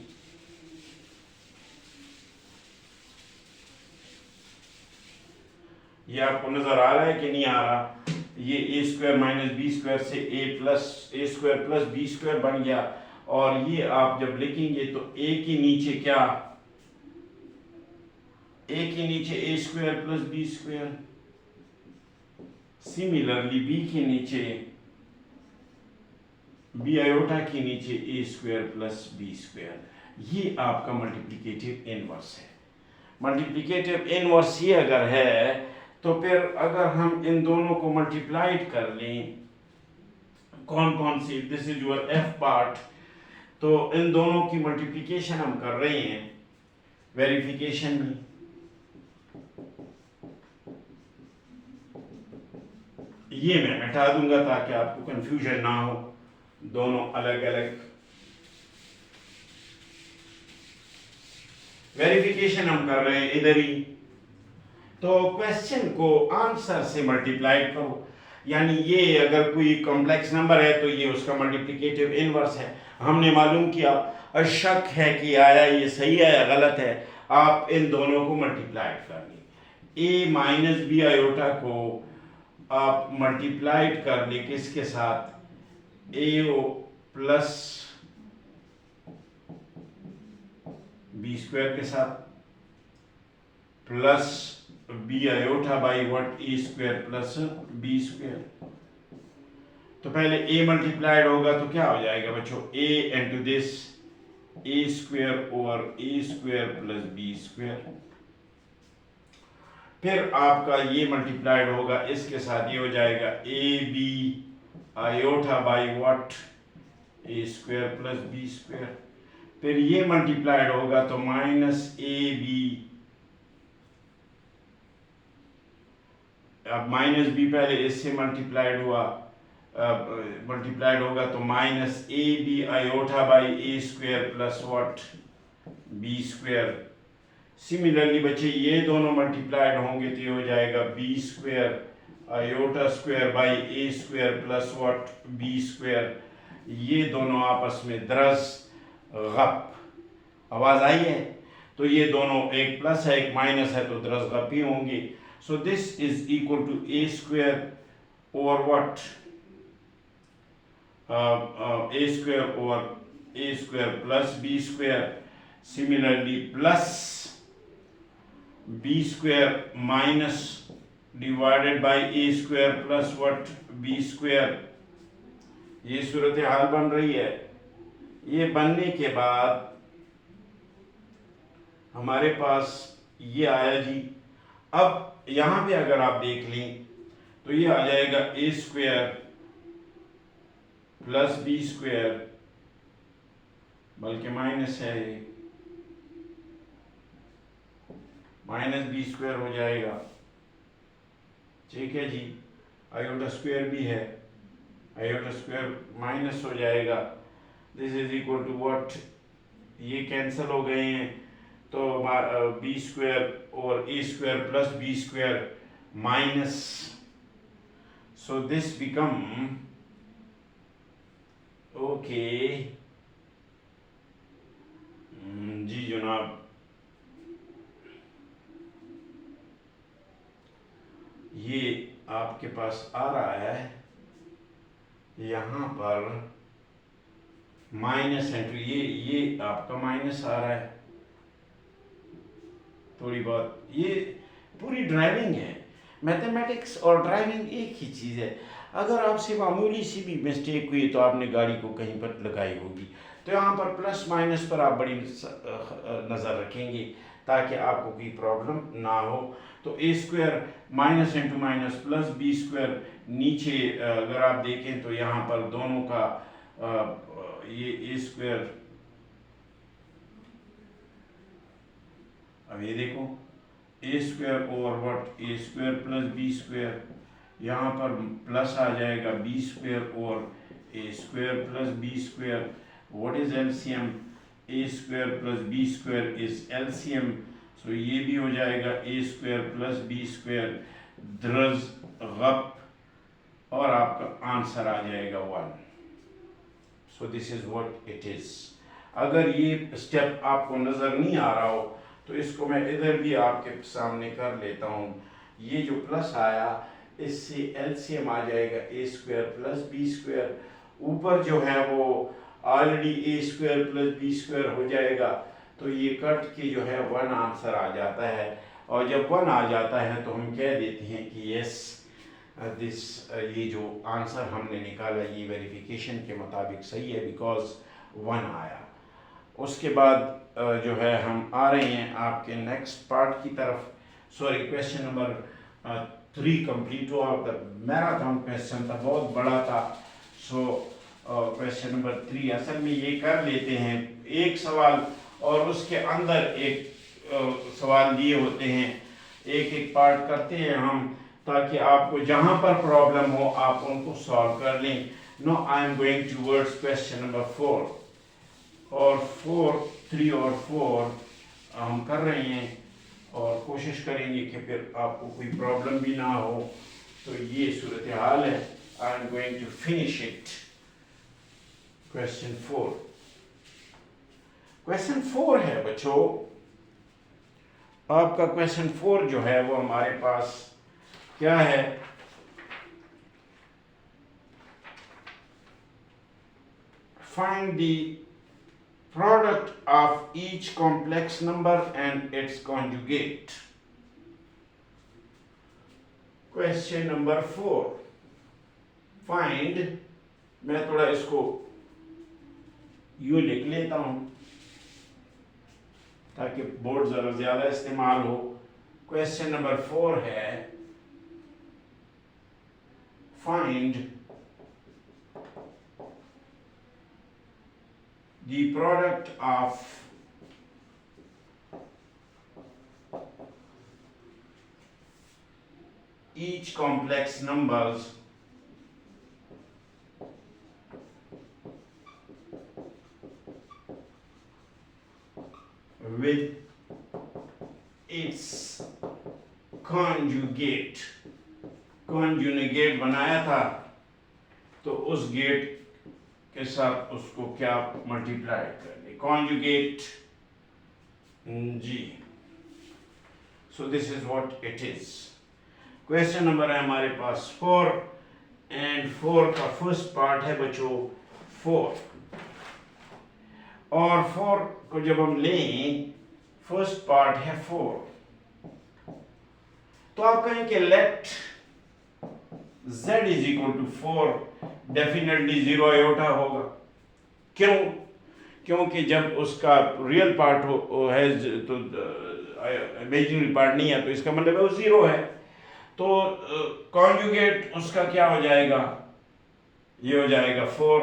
ये आपको नजर आ रहा है कि नहीं आ रहा, ये ए स्क्वायर माइनस बी स्क्वायर से ए स्क्वायर प्लस बी स्क्वायर बन गया। और ये आप जब लिखेंगे तो ए के नीचे क्या, ए के नीचे a square plus B square, similarly b के नीचे बी आयोटा के नीचे a square plus B square. ये आपका मल्टीप्लिकेटिव इनवर्स है। मल्टीप्लिकेटिव इनवर्स ये अगर है तो फिर अगर हम इन दोनों को मल्टीप्लाइड कर लें, कौन कौन सी, this is your f part, तो इन दोनों की मल्टीप्लिकेशन हम कर रहे हैं वेरिफिकेशन में। ये मैं मिटा दूंगा ताकि आपको कंफ्यूजन ना हो, दोनों अलग अलग वेरिफिकेशन हम कर रहे हैं इधर ही। तो क्वेश्चन को आंसर से मल्टीप्लाई करो। यानी ये अगर कोई कॉम्प्लेक्स नंबर है तो ये उसका मल्टीप्लिकेटिव इनवर्स है। हमने मालूम किया, शक है कि आया ये सही है या गलत है, आप इन दोनों को मल्टीप्लाइड कर लें। ए माइनस बी आयोटा को आप मल्टीप्लाइड कर लें किसके साथ, ए प्लस बी स्क्वायर के साथ, plus b iota by what, A square plus B square. तो पहले ए मल्टीप्लाइड होगा तो क्या हो जाएगा बच्चों, A into this A square over A square plus B square. फिर आपका ये मल्टीप्लाइड होगा इसके साथ, ये हो जाएगा a b iota by what, A square plus B square. फिर ये मल्टीप्लाइड होगा तो माइनस ए बी, अब माइनस बी पहले इससे मल्टीप्लाइड हुआ, मल्टीप्लाइड होगा तो minus a b iota by a square plus what, b square. Similarly बच्चे ये दोनों मल्टीप्लाइड होंगे तो ये हो जाएगा B square iota square by a square plus what, b square. ये दोनों आपस में दरस गप, आवाज आई है, तो ये दोनों एक प्लस है एक माइनस है तो दरस गप ही होंगे। So this is equal to a square over what, A square over A square plus B square. Similarly plus B square minus divided by a square plus what, b square. ये सूरत हाल बन रही है। ये बनने के बाद हमारे पास ये आया जी। अब यहाँ पे अगर आप देख लें तो ये आ जाएगा A square plus B square, बल्कि माइनस है ये, माइनस बी स्क्वायर हो जाएगा, ठीक है जी। आयोटा स्क्वायर भी है, आयोटा स्क्वायर माइनस हो जाएगा, this is equal to what, ये कैंसिल हो गए हैं तो बी स्क्वायर और A square plus B square minus, so this become okay जी जनाब। ये आपके पास आ रहा है यहाँ पर माइनस है, तो ये आपका माइनस आ रहा है थोड़ी बहुत। ये पूरी ड्राइविंग है, मैथमेटिक्स और ड्राइविंग एक ही चीज़ है। अगर आपसे मामूली सी भी मिस्टेक हुई तो आपने गाड़ी को कहीं पर लगाई होगी, तो यहाँ पर प्लस माइनस पर आप बड़ी नज़र रखेंगे ताकि आपको कोई प्रॉब्लम ना हो। तो A square minus into minus plus B square, नीचे अगर आप देखें तो यहाँ पर दोनों का ये ए स्क्वायर, अब ये देखो A square over what, A square plus B square, यहाँ पर प्लस आ जाएगा B square over A square plus B square. What is LCM, A square plus B square is LCM, so ये भी हो जाएगा A square plus B square द्रज गप, और आपका आंसर आ जाएगा 1। So this is what it is. अगर ये स्टेप आपको नज़र नहीं आ रहा हो तो इसको मैं इधर भी आपके सामने कर लेता हूँ। ये जो प्लस आया इससे एलसीएम आ जाएगा A square plus B square, ऊपर जो है वो ऑलरेडी ए स्क्वायर प्लस बी स्क्वायर हो जाएगा, तो ये कट के जो है 1 आंसर आ जाता है। और जब 1 आ जाता है तो हम कह देते हैं कि यस दिस, ये जो आंसर हमने निकाला ये वेरिफिकेशन के मुताबिक सही है बिकॉज 1 आया। उसके बाद जो है हम आ रहे हैं आपके नेक्स्ट पार्ट की तरफ। सॉरी, क्वेश्चन नंबर 3 कंप्लीट हुआ। मैराथन क्वेश्चन था, बहुत बड़ा था। सो क्वेश्चन नंबर 3 असल में ये कर लेते हैं एक सवाल और उसके अंदर एक सवाल दिए होते हैं, एक एक पार्ट करते हैं हम ताकि आपको जहाँ पर प्रॉब्लम हो आप उनको सॉल्व कर लें। Now I am going towards question number 4 और 3 और 4 हम कर रहे हैं और कोशिश करेंगे कि फिर आपको कोई प्रॉब्लम भी ना हो। तो ये सूरत हाल है। I am going to finish it. Question 4। Question 4 है बच्चों, आपका क्वेश्चन 4 जो है वो हमारे पास क्या है, find the product of each complex number and its conjugate। Question number 4, find, मैं थोड़ा इसको यूं लिख लेता हूं ताकि बोर्ड जरा ज्यादा इस्तेमाल हो। क्वेश्चन नंबर 4 है, find the product of each complex numbers with its conjugate। conjugate बनाया था तो उस गेट के साथ उसको क्या मल्टीप्लाई करने, कॉन्जुगेट जी। So this is what it is. Question number है हमारे पास 4 एंड 4 का फर्स्ट पार्ट है बच्चों 4, और 4 को जब हम लें, फर्स्ट पार्ट है 4, तो आप कहेंगे let z is equal to 4, definitely 0 iota होगा। क्यों? क्योंकि जब उसका रियल पार्ट है तो इमेजिनरी पार्ट नहीं है, तो इसका मतलब है वो 0 है। तो कॉन्जुगेट उसका क्या हो जाएगा, ये हो जाएगा 4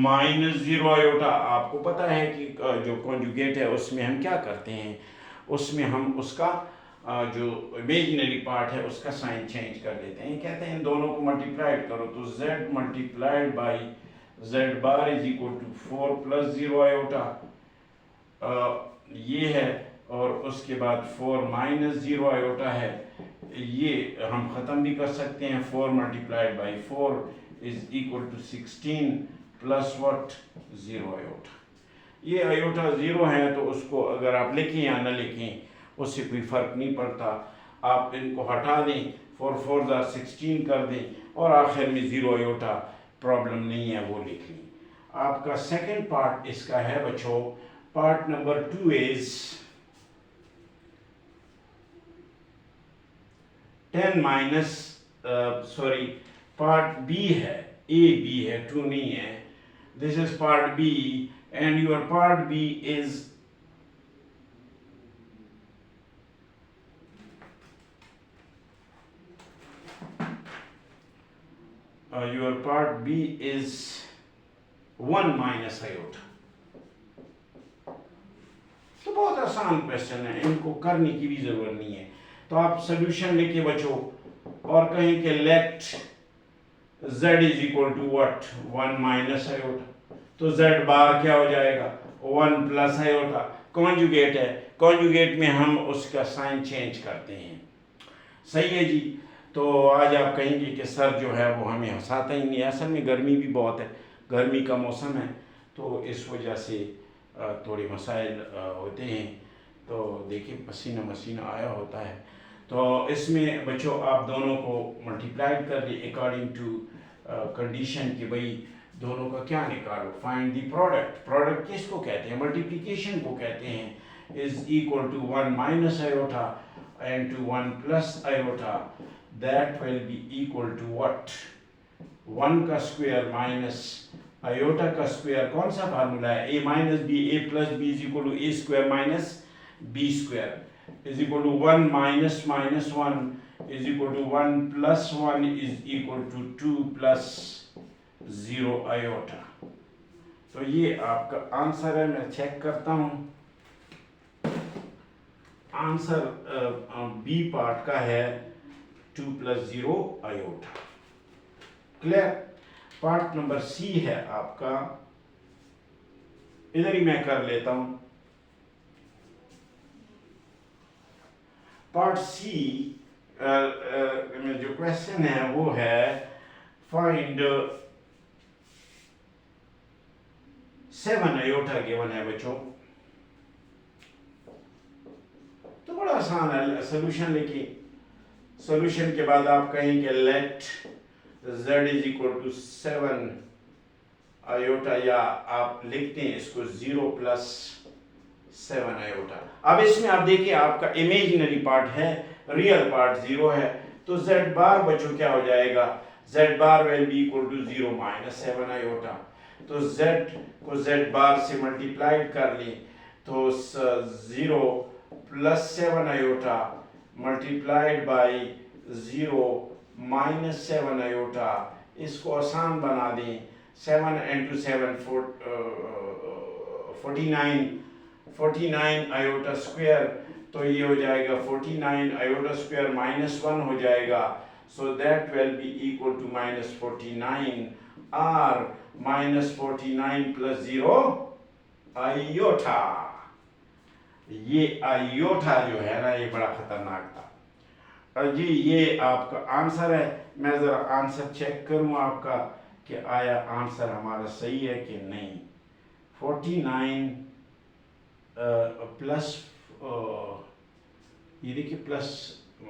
माइनस 0 आयोटा। आपको पता है कि जो कॉन्जुगेट है उसमें हम क्या करते हैं, उसमें हम उसका जो इमेजिनरी पार्ट है उसका साइन चेंज कर लेते हैं। कहते हैं इन दोनों को मल्टीप्लाइड करो तो z multiplied by z bar is equal to 4 plus 0 iota, ये है, और उसके बाद 4 माइनस 0 आयोटा है। ये हम ख़त्म भी कर सकते हैं, 4 multiplied by 4 is equal to 16 plus what 0 iota. ये आयोटा 0 है तो उसको अगर आप लिखें या ना लिखें उससे कोई फ़र्क नहीं पड़ता, आप इनको हटा दें, 4 4 16 कर दें और आखिर में 0 आयोटा, प्रॉब्लम नहीं है, वो लिख लें। आपका सेकंड पार्ट इसका है बच्चों, part number 2 is 10 minus sorry part B है, ए बी है, 2 नहीं है। This is part B and your part B is your part B is 1 minus iota। तो बहुत आसान क्वेश्चन है, इनको करने की भी जरूरत नहीं है। तो आप सोल्यूशन लेके बचो और कहें कि let z is equal to what 1 minus iota, तो z बार क्या हो जाएगा 1 प्लस आयोटा। कॉन्जुगेट है, कॉन्जुगेट में हम उसका साइन चेंज करते हैं। सही है जी। तो आज आप कहेंगे कि सर जो है वो हमें हंसाता ही नहीं है, असल में गर्मी भी बहुत है, गर्मी का मौसम है, तो इस वजह से थोड़े मसाइल होते हैं। तो देखिए पसीना मसीना आया होता है। तो इसमें बच्चों आप दोनों को मल्टीप्लाइड कर लिए अकॉर्डिंग टू कंडीशन कि भाई दोनों का क्या निकालो। फाइंड द प्रोडक्ट, प्रोडक्ट किसको कहते हैं, मल्टीप्लिकेशन को कहते हैं। Is equal to 1 minus iota and to 1 plus iota, that will be equal to what 1 का स्क्वायर माइनस आयोटा का स्क्वायर। कौन सा फार्मूला है, a minus b, a plus b is equal to a square minus b square is equal to 1 minus minus 1 is equal to 1 plus 1 is equal to 2 plus 0 iota. तो ये आपका answer है। मैं check करता हूँ, answer B part का है 2 plus 0 iota. Clear. Part number C है आपका, इधर ही मैं कर लेता हूं। पार्ट सी में जो क्वेश्चन है वो है फाइंड 7 आयोटा गिवन है बच्चों। तो बड़ा आसान है सोल्यूशन लिखिए। सोल्यूशन के बाद आप कहेंगे let z is equal to 7 iota, या आप लिखते हैं इसको 0 प्लस 7 आयोटा। अब इसमें आप देखिए आपका इमेजिनरी पार्ट है, रियल पार्ट 0 है, तो z बार बच्चों क्या हो जाएगा, z bar will be equal to 0 minus 7 iota. तो z को z बार से मल्टीप्लाइड कर लें तो 0 plus 7 iota multiplied by 0 minus 7 iota. इसको आसान बना दें, 7 इंटू 7 49 आयोटा स्क्वायर, तो ये हो जाएगा 49 आयोटा स्क्वायर माइनस 1 हो जाएगा, so that will be equal to minus 49 or minus 49 plus 0 iota. ये आयोटा जो है ना, ये बड़ा खतरनाक था। और जी ये आपका आंसर है। मैं ज़रा आंसर चेक करूं आपका कि आया आंसर हमारा सही है कि नहीं। 49 प्लस ये देखिए प्लस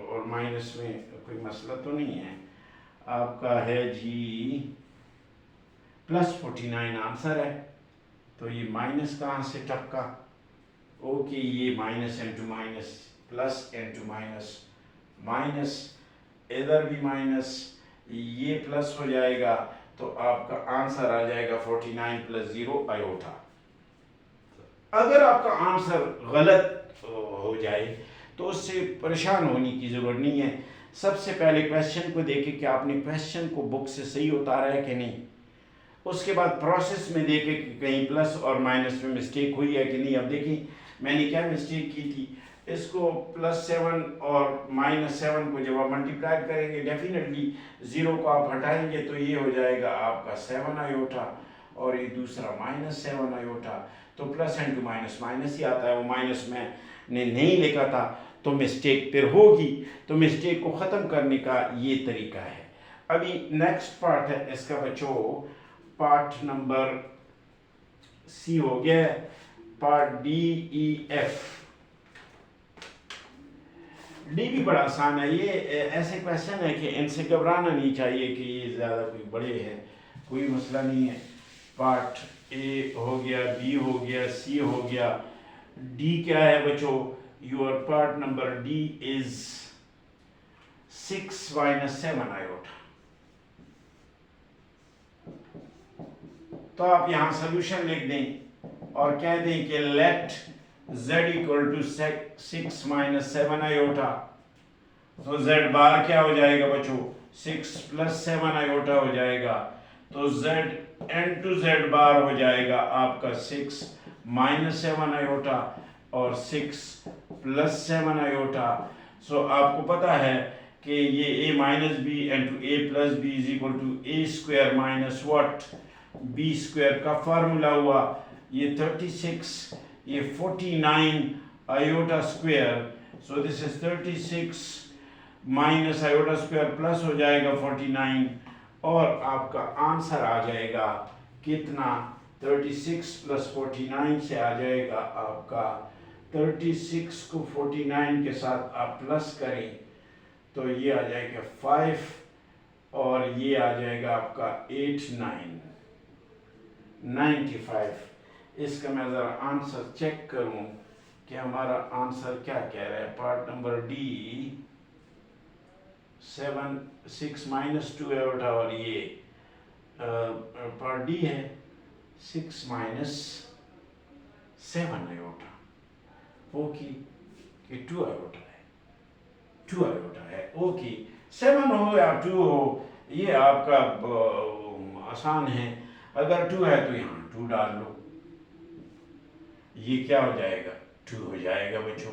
और माइनस में कोई मसला तो नहीं है। आपका है जी प्लस 49 आंसर है, तो ये माइनस कहाँ से टपका। ओके, ये minus into minus plus into minus minus, इधर भी माइनस, ये प्लस हो जाएगा, तो आपका आंसर आ जाएगा 49 प्लस 0 आयोटा। अगर आपका आंसर गलत हो जाए तो उससे परेशान होने की ज़रूरत नहीं है। सबसे पहले क्वेश्चन को देखें कि आपने क्वेश्चन को बुक से सही उतारा है कि नहीं। उसके बाद प्रोसेस में देखें कि कहीं प्लस और माइनस में मिस्टेक हुई है कि नहीं। अब देखिए मैंने क्या मिस्टेक की थी, इसको प्लस 7 और माइनस 7 को जब आप मल्टीप्लाई करेंगे डेफिनेटली 0 को आप हटाएंगे तो ये हो जाएगा आपका 7 आयोटा, और ये दूसरा माइनस 7 आयोटा। तो प्लस इंटू माइनस माइनस ही आता है, वो माइनस मैंने नहीं लिखा था तो मिस्टेक फिर होगी। तो मिस्टेक को ख़त्म करने का ये तरीका है। अभी नेक्स्ट पार्ट है इसका बच्चों, पार्ट नंबर सी हो गया, part D E F. D भी बड़ा आसान है। ये ऐसे क्वेश्चन है कि इनसे घबराना नहीं चाहिए कि ये ज़्यादा कोई बड़े हैं, कोई मसला नहीं है। पार्ट ए हो गया, बी हो गया, सी हो गया, डी क्या है बच्चों, your part number D is 6 minus 7 iota. तो आप यहाँ सोल्यूशन लिख दें और कह दें कि let z equal to 6 minus 7 iota. तो z बार क्या हो जाएगा बच्चों, 6 प्लस 7 आयोटा हो जाएगा। तो z इंटू z बार हो जाएगा आपका 6 माइनस 7 आयोटा और 6 प्लस 7 आयोटा। सो आपको पता है कि ये a minus b into a plus b is equal to a square minus what, b square का फार्मूला हुआ। ये 36, ये 49 iota square, so this is 36 minus iota square plus हो जाएगा 49, और आपका आंसर आ जाएगा कितना, 36 प्लस 49 से आ जाएगा आपका 36 को 49 के साथ आप प्लस करें तो ये आ जाएगा 5, और ये आ जाएगा आपका 8 9 95। इसका मैं ज़रा आंसर चेक करूं कि हमारा आंसर क्या कह रहा है। Part number D 6 minus 2 iota, और ये पार्ट डी है 6 माइनस 7 आयोटा। ओके, ये 2 आयोटा है, 2 आयोटा है। ओके, 7 हो या 2 हो ये आपका आसान है। अगर 2 है तो यहाँ 2 डाल लो, ये क्या हो जाएगा 2 हो जाएगा बच्चों।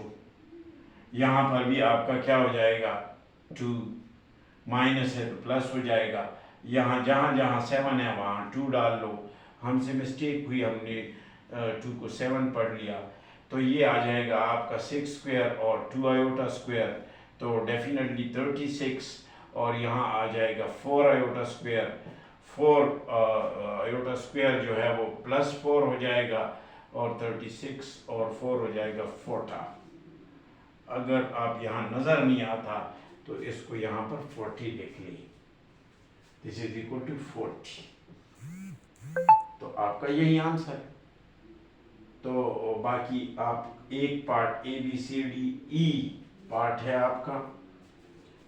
यहाँ पर भी आपका क्या हो जाएगा 2, माइनस है तो प्लस हो जाएगा। यहाँ जहाँ जहाँ 7 है वहाँ 2 डाल लो। हमसे मिस्टेक हुई, हमने 2 को 7 पढ़ लिया। तो ये आ जाएगा आपका 6 स्क्वायर और 2 आयोटा स्क्वायर, तो डेफिनेटली 36, और यहाँ आ जाएगा 4 आयोटा स्क्वायर। 4 आयोटा स्क्वायर जो है वो +4 हो जाएगा, और 36 और 4 हो जाएगा 40। अगर आप यहाँ नज़र नहीं आता तो इसको यहाँ पर 40 लिख ली, दिस इज इक्वल टू 40। तो आपका यही आंसर है। तो बाकी आप एक पार्ट ABCDE पार्ट है आपका,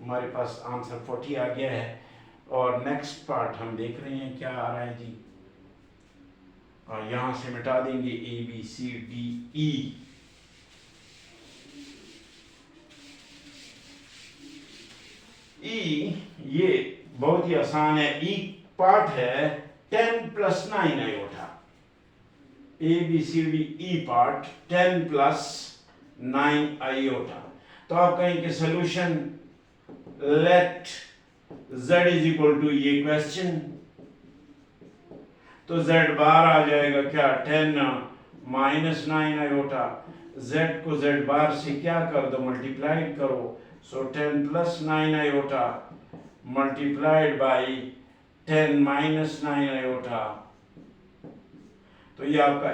हमारे पास आंसर 40 आ गया है। और नेक्स्ट पार्ट हम देख रहे हैं क्या आ रहा है जी। यहाँ से मिटा देंगे ABCDE। ये बहुत ही आसान है। ई पार्ट है 10 + 9 आयोटा। ABCDE part 10 + 9 iota. तो आप कहेंगे सोल्यूशन लेट z = ये क्वेश्चन, तो z बार आ जाएगा क्या 10 - 9 आयोटा। z को z बार से क्या कर दो, मल्टीप्लाइड करो। सो 10 + 9 आयोटा मल्टीप्लाइड बाई 10 - 9 आयोटा, तो ये आपका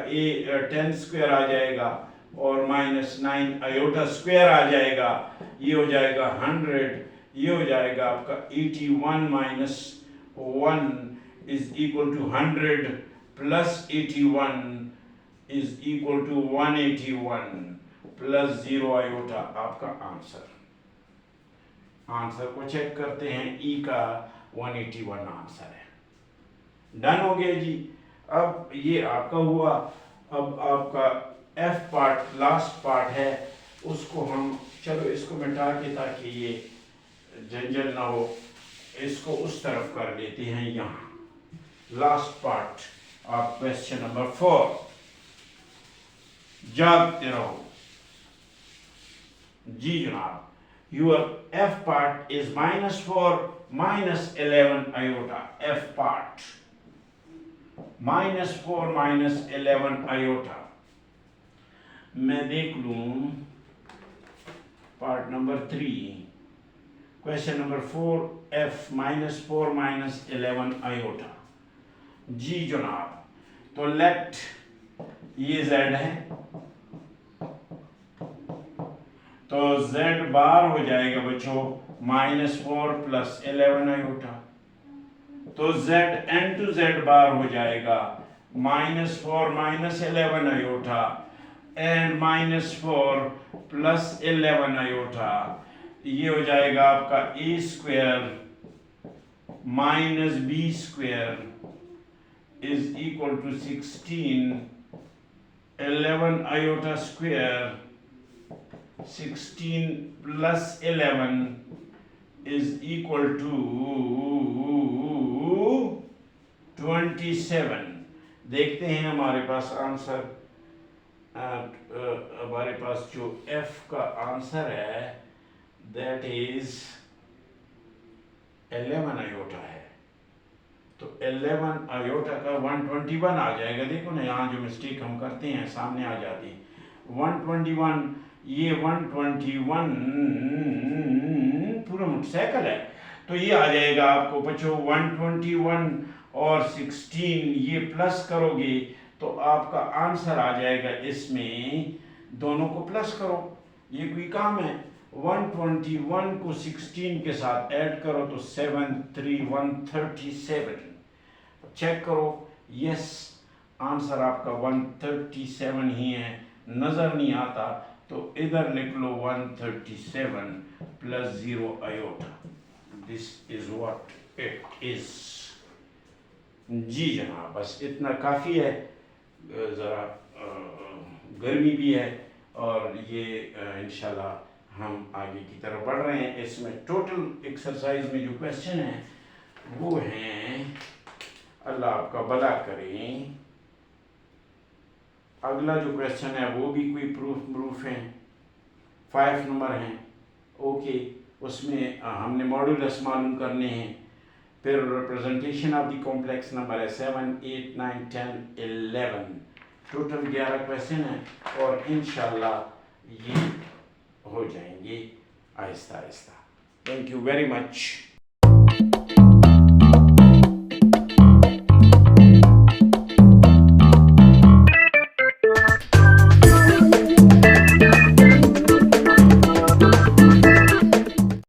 10 स्क्वायर आ जाएगा और -9 आयोटा स्क्वायर आ जाएगा। ये हो जाएगा 100। ये हो जाएगा आपका 81 - 1 = 100 + 81 = 181 + 0 आयोटा आपका आंसर। आंसर को चेक करते हैं। ई का 181 आंसर है। डन हो गया जी। अब ये आपका हुआ। अब आपका F पार्ट लास्ट पार्ट है, उसको हम चलो इसको मिटा के, ताकि ये झंझट ना हो, इसको उस तरफ कर लेते हैं। यहाँ last part of question number 4। जागते रहो जी जनाब। Your F part is -4 - 11 iota। F part -4 - 11 iota। मैं देख लूं part number 3, question number 4, F -4 - 11 iota। जी जनाब। तो लेट ये Z है, तो Z बार हो जाएगा बच्चों -4 + 11 आयोटा। तो Z into Z बार हो जाएगा -4 - 11 आयोटा एंड -4 + 11 आयोटा। ये हो जाएगा आपका A² - B² = 16। 11 iota square 16 + 11 = 27। देखते हैं हमारे पास आंसर। हमारे पास जो F का आंसर है दैट इज 11 आयोटा है। तो 11 आयोटा का 121 आ जाएगा। देखो ना, यहाँ जो मिस्टेक हम करते हैं सामने आ जाती है। 121, ये 121 पूरा मोटरसाइकिल है, तो ये आ जाएगा आपको बच्चों 121 और 16 ये प्लस करोगे तो आपका आंसर आ जाएगा। इसमें दोनों को प्लस करो, ये कोई काम है। 121 को 16 के साथ ऐड करो तो 73137। चेक करो, यस आंसर आपका 137 ही है। नजर नहीं आता तो इधर लिख लो 137 + 0 iota. This is what it is. जी जनाब, बस इतना काफ़ी है। ज़रा गर्मी भी है और ये इंशाल्लाह हम आगे की तरफ बढ़ रहे हैं। इसमें टोटल एक्सरसाइज में जो क्वेश्चन हैं वो हैं, अल्लाह आपका भला करें। अगला जो क्वेश्चन है वो भी कोई प्रूफ है, 5 नंबर हैं। ओके, उसमें हमने मॉड्यूलस मालूम करने हैं। फिर representation of the complex number है 7, 8, 9, 10, 11। टोटल 11 क्वेश्चन है और इंशाल्लाह ये हो जाएंगे Aahista Aahista. Thank you very much.